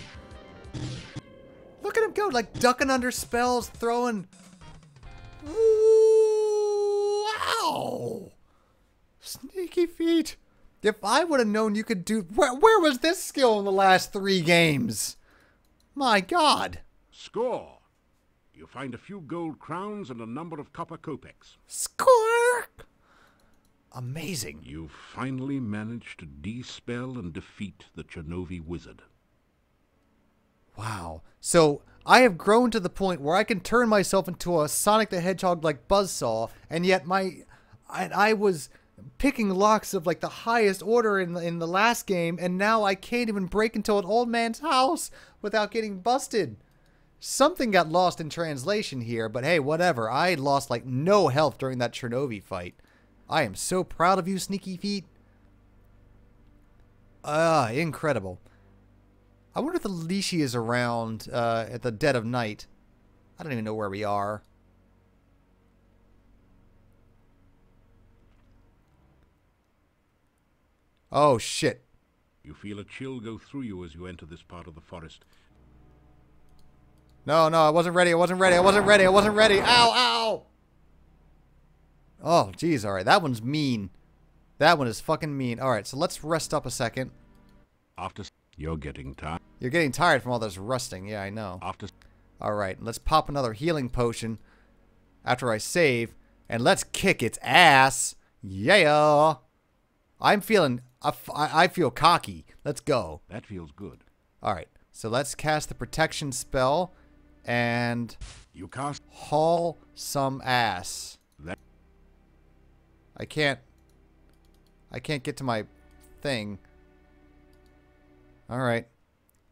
Look at him go, like ducking under spells, throwing... Ooh, wow! Sneakyfeet. If I would have known you could do... Where was this skill in the last 3 games? My God. Score! You find a few gold crowns and a number of copper kopecks. Score! Amazing. You finally managed to dispel and defeat the Chernobyl wizard. Wow. So, I have grown to the point where I can turn myself into a Sonic the Hedgehog-like buzzsaw, and yet I was picking locks of like the highest order in the last game, and now I can't even break into an old man's house without getting busted. Something got lost in translation here, but hey, whatever. I lost like no health during that Chernobyl fight. I am so proud of you, Sneakyfeet. Incredible. I wonder if the Leashy is around at the dead of night. I don't even know where we are. Oh, shit. You feel a chill go through you as you enter this part of the forest. No, I wasn't ready. I wasn't ready. Ow, ow! Oh, geez, alright. That one's mean. That one is fucking mean. Alright, so let's rest up a second. After... You're getting tired. You're getting tired from all this resting. Yeah, I know. After... Alright, let's pop another healing potion after I save. And let's kick its ass. Yeah! I'm feeling... I feel cocky. Let's go. That feels good. Alright, so let's cast the protection spell. And... You cast... Haul some ass. That... I can't get to my thing. Alright.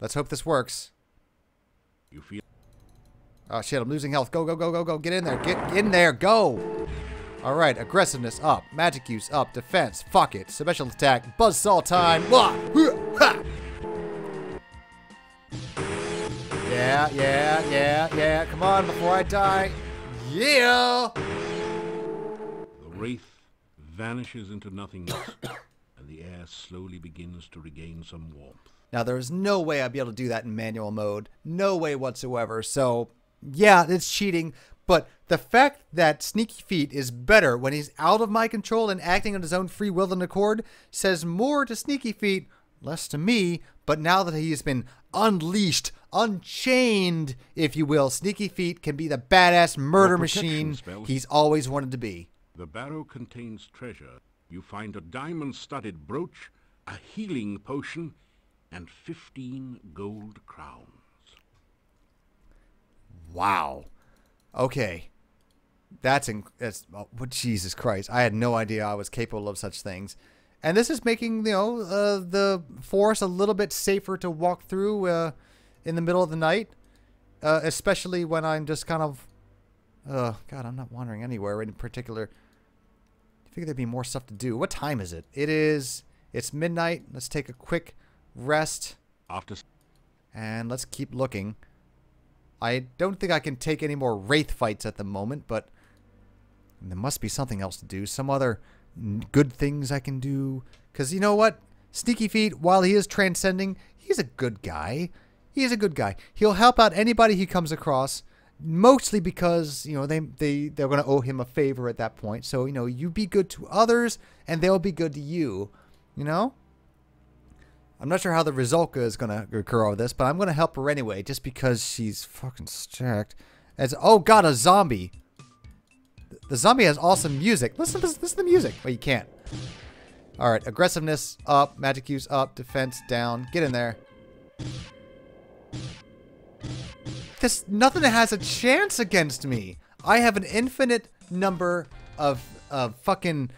Let's hope this works. You feel... Oh shit, I'm losing health. Go, go, go, go, go. Get in there. Get in there. Go. Alright, aggressiveness up. Magic use up. Defense. Fuck it. Special attack. Buzzsaw time. Yeah. Come on before I die. Yeah. The wraith vanishes into nothingness, and the air slowly begins to regain some warmth. Now, there's no way I'd be able to do that in manual mode. No way whatsoever. So, yeah, it's cheating. But the fact that Sneakyfeet is better when he's out of my control and acting on his own free will and accord says more to Sneakyfeet, less to me. But now that he's been unleashed, unchained, if you will, Sneakyfeet can be the badass murder machine he's always wanted to be. The barrow contains treasure. You find a diamond-studded brooch, a healing potion, and 15 gold crowns. Wow. Okay. That's oh, Jesus Christ. I had no idea I was capable of such things. And this is making, you know, the forest a little bit safer to walk through in the middle of the night. Especially when I'm just kind of... God, I'm not wandering anywhere in particular. I figured there'd be more stuff to do. What time is it? It is It's midnight. Let's take a quick rest. After And let's keep looking. I don't think I can take any more wraith fights at the moment, but there must be something else to do. Some other good things I can do. Because you know what? Sneakyfeet, while he is transcending, he's a good guy. He is a good guy. He'll help out anybody he comes across, mostly because, you know, they're going to owe him a favor at that point. So, you know, you be good to others, and they'll be good to you. You know? I'm not sure how the Rizolka is going to occur over this, but I'm going to help her anyway, just because she's fucking stacked. Oh, God, a zombie. The zombie has awesome music. Listen to the music. Well, you can't. All right, aggressiveness up, magic use up, defense down. Get in there. Nothing has a chance against me. I have an infinite number of fucking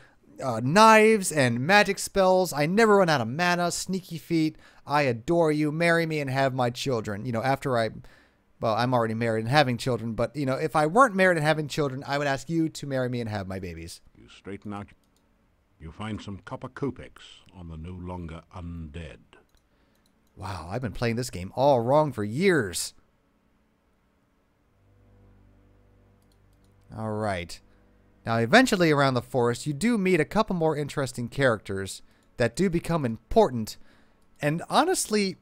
knives and magic spells. I never run out of mana. Sneakyfeet, I adore you. Marry me and have my children. You know, after well, I'm already married and having children, but, you know, if I weren't married and having children, I would ask you to marry me and have my babies. you straighten out, you find some copper kopecks on the no longer undead. Wow, I've been playing this game all wrong for years. All right. Now, eventually around the forest, you do meet a couple more interesting characters that do become important. And honestly,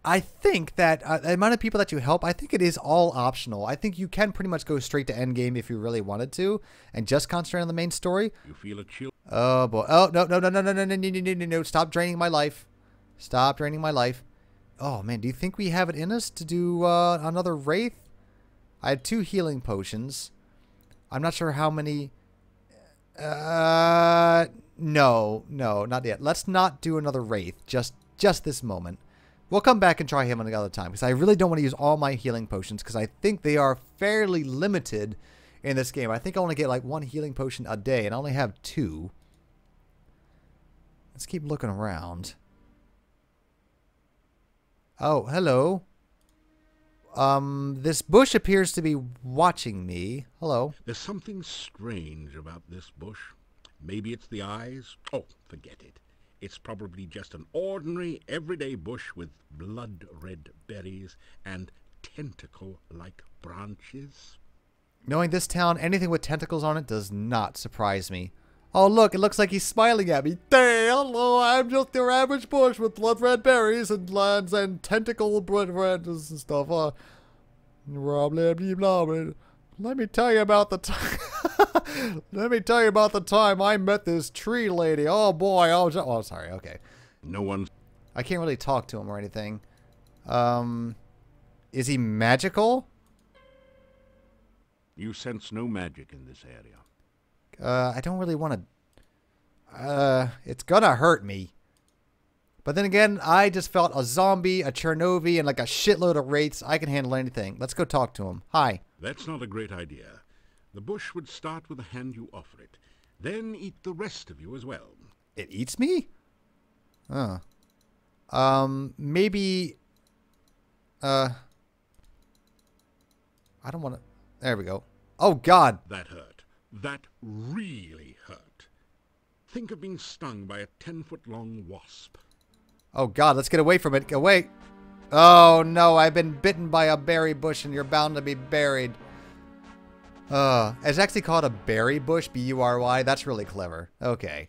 I think that the amount of people that you help, I think it is all optional. I think you can pretty much go straight to endgame if you really wanted to and just concentrate on the main story. You feel a chill. Oh, boy. Oh, no. Stop draining my life. Stop draining my life. Oh, man. Do you think we have it in us to do another Wraith? I had 2 healing potions. I'm not sure how many... No, not yet. Let's not do another Wraith. Just this moment. We'll come back and try him another time, because I really don't want to use all my healing potions, because I think they are fairly limited in this game. I think I only get like 1 healing potion a day, and I only have 2. Let's keep looking around. Oh, hello. This bush appears to be watching me. Hello. There's something strange about this bush. Maybe it's the eyes. Oh, forget it. It's probably just an ordinary, everyday bush with blood-red berries and tentacle-like branches. Knowing this town, anything with tentacles on it does not surprise me. Oh, look, it looks like he's smiling at me. Hey, hello, I'm just your average bush with blood-red berries and lands and tentacle branches and stuff. Blah, blah, blah, blah. Let me tell you about the time. Let me tell you about the time I met this tree lady. Oh boy, oh sorry. Okay. No one. I can't really talk to him or anything. Is he magical? You sense no magic in this area. I don't really want to. It's gonna hurt me. But then again, I just felt a zombie, a Chernobyl, and like a shitload of wraiths. I can handle anything. Let's go talk to him. Hi. That's not a great idea. The bush would start with the hand you offer it, then eat the rest of you as well. It eats me? Huh. Maybe... I don't want to... There we go. Oh, God! That hurt. That really hurt. Think of being stung by a 10-foot-long wasp. Oh, God, let's get away from it. Go away. Oh, no, I've been bitten by a berry bush and you're bound to be buried. It's actually called a berry bush, B-U-R-Y. That's really clever. Okay.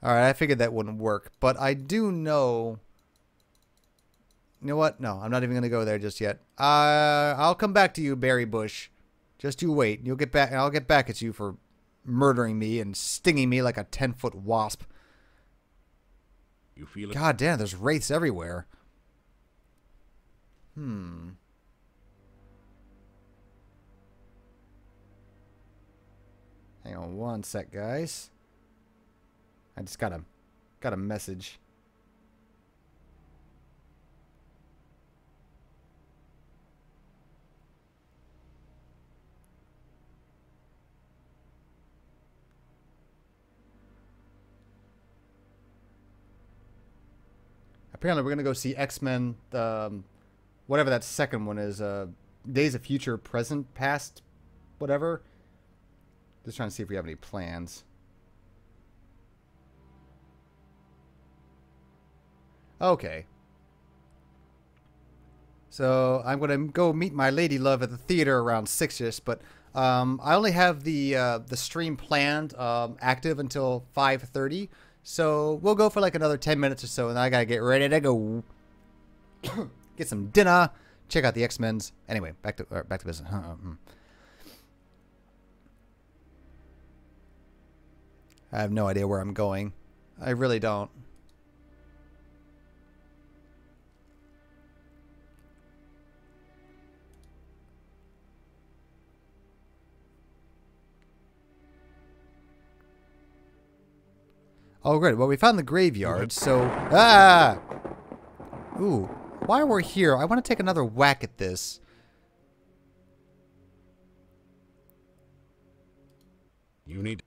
Alright, I figured that wouldn't work. But I do know... You know what? No, I'm not even going to go there just yet. I'll come back to you, berry bush. Just you wait. You'll get back, and I'll get back at you for murdering me and stinging me like a 10-foot wasp. You feel it? God damn, there's wraiths everywhere. Hang on one sec, guys. I just got a message. Apparently, we're gonna go see X-Men. Whatever that second one is. Days of Future, Present, Past, whatever. Just trying to see if we have any plans. Okay. So I'm going to go meet my lady love at the theater around 6ish, but I only have the stream planned active until 5:30. So we'll go for like another 10 minutes or so, and I got to get ready to go. Get some dinner. Check out the X-Men's. Anyway, back to business. I have no idea where I'm going. I really don't. Oh, great. Well, we found the graveyard, so... Ah! Ooh. While we're here, I want to take another whack at this. You need...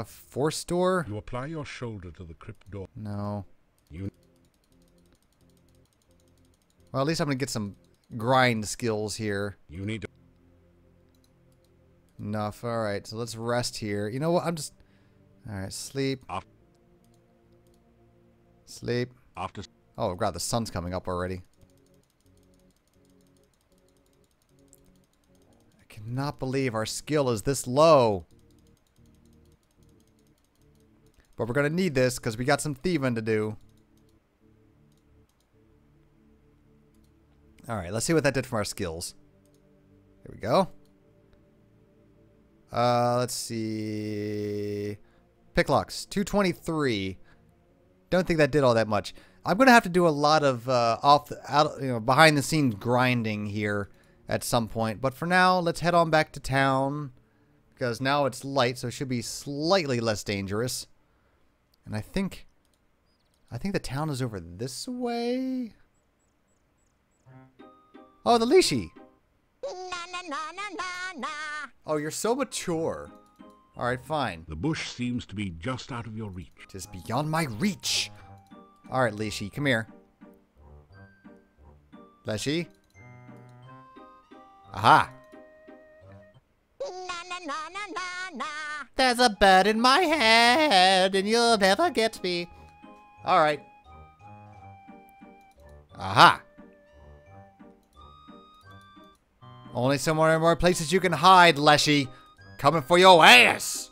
Force door? You apply your shoulder to the crypt door. No. You... Well, at least I'm going to get some grind skills here. You need to... Enough. Alright, so let's rest here. You know what? I'm just... Alright, sleep. Sleep. After... Oh, God, the sun's coming up already. I cannot believe our skill is this low. But we're going to need this because we got some thieving to do. Alright, let's see what that did from our skills. Here we go. Let's see. Picklocks, 223. Don't think that did all that much. I'm going to have to do a lot of behind the scenes grinding here at some point. But for now, let's head on back to town. Because now it's light, so it should be slightly less dangerous. And I think the town is over this way. Oh, the Leashy. Oh, you're so mature. Alright, fine. The bush seems to be just out of your reach. Just beyond my reach. Alright, Leashy, come here. Leshy? Aha! There's a bird in my head, and you'll never get me. Alright. Aha! Only so many more places you can hide, Leshy. Coming for your ass!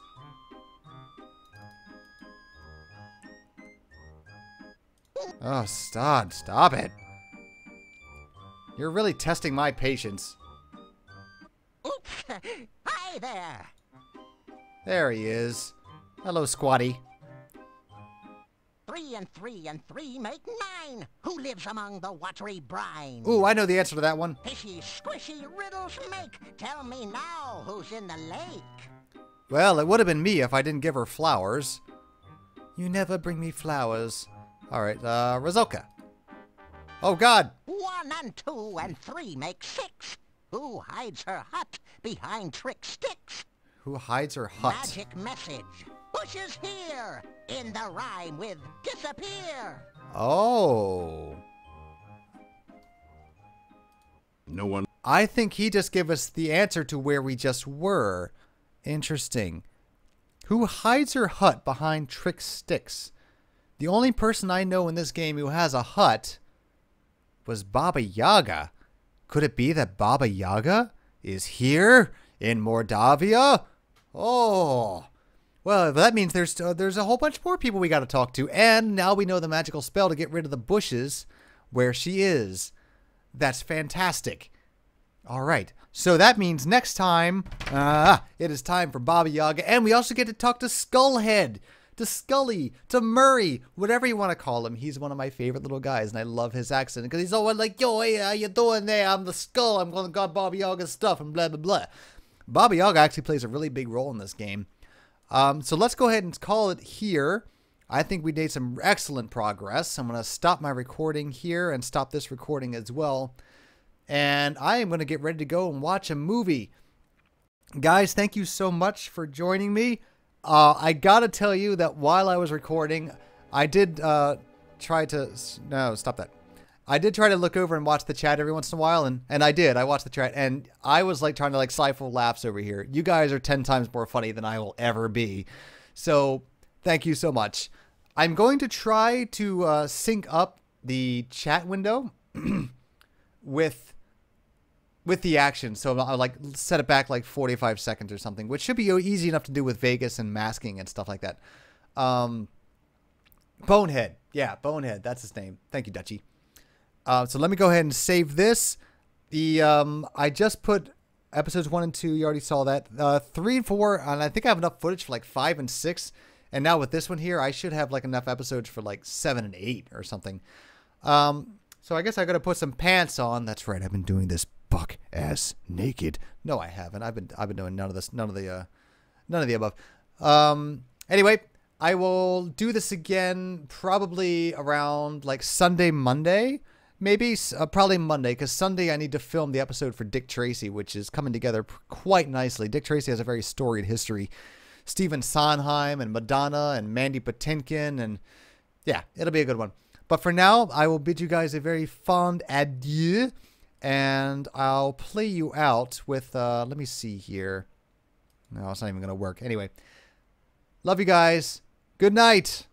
Oh, stop it. You're really testing my patience. Oops! Hi there! There he is. Hello, Squatty. 3 and 3 and 3 make 9. Who lives among the watery brine? Ooh, I know the answer to that one. Fishy, squishy riddles make. Tell me now who's in the lake. Well, it would have been me if I didn't give her flowers. You never bring me flowers. Alright, Rizolka. Oh, God! 1 and 2 and 3 make 6. Who hides her hut behind trick sticks? Who hides her hut? Magic message. Bushes here. In the rhyme with disappear. Oh. No one... I think he just gave us the answer to where we just were. Interesting. Who hides her hut behind trick sticks? The only person I know in this game who has a hut was Baba Yaga. Could it be that Baba Yaga is here in Mordavia? Oh. Well, that means there's a whole bunch more people we got to talk to. And now we know the magical spell to get rid of the bushes where she is. That's fantastic. All right. So that means next time, it is time for Baba Yaga. And we also get to talk to Skullhead, to Scully, to Murray, whatever you want to call him. He's one of my favorite little guys, and I love his accent because he's always like, yo, hey, how you doing there? I'm the Skull. I'm going to got Baba Yaga's stuff and blah, blah, blah. Baba Yaga actually plays a really big role in this game. So let's go ahead and call it here. I think we made some excellent progress. I'm going to stop my recording here and stop this recording as well. And I am going to get ready to go and watch a movie. Guys, thank you so much for joining me. I got to tell you that while I was recording, I did try to... No, stop that. I did try to look over and watch the chat every once in a while, and I did. I watched the chat, and I was like trying to like stifle laughs over here. You guys are 10 times more funny than I will ever be. So, thank you so much. I'm going to try to sync up the chat window with the action. So I'll like set it back like 45 seconds or something, which should be easy enough to do with Vegas and masking and stuff like that. Bonehead. Yeah, Bonehead. That's his name. Thank you, Dutchie. So let me go ahead and save this. I just put episodes 1 and 2. You already saw that. 3 and 4, and I think I have enough footage for like 5 and 6. And now with this one here, I should have like enough episodes for like 7 and 8 or something. So I guess I got to put some pants on. That's right. I've been doing this buck ass naked. No, I haven't. I've been doing none of this. None of the above. Anyway, I will do this again probably around like Sunday, Monday. Maybe probably Monday, because Sunday I need to film the episode for Dick Tracy, which is coming together quite nicely. Dick Tracy has a very storied history. Stephen Sondheim and Madonna and Mandy Patinkin, and yeah, it'll be a good one. But for now, I will bid you guys a very fond adieu, and I'll play you out with, let me see here. No, it's not even going to work. Anyway, love you guys. Good night.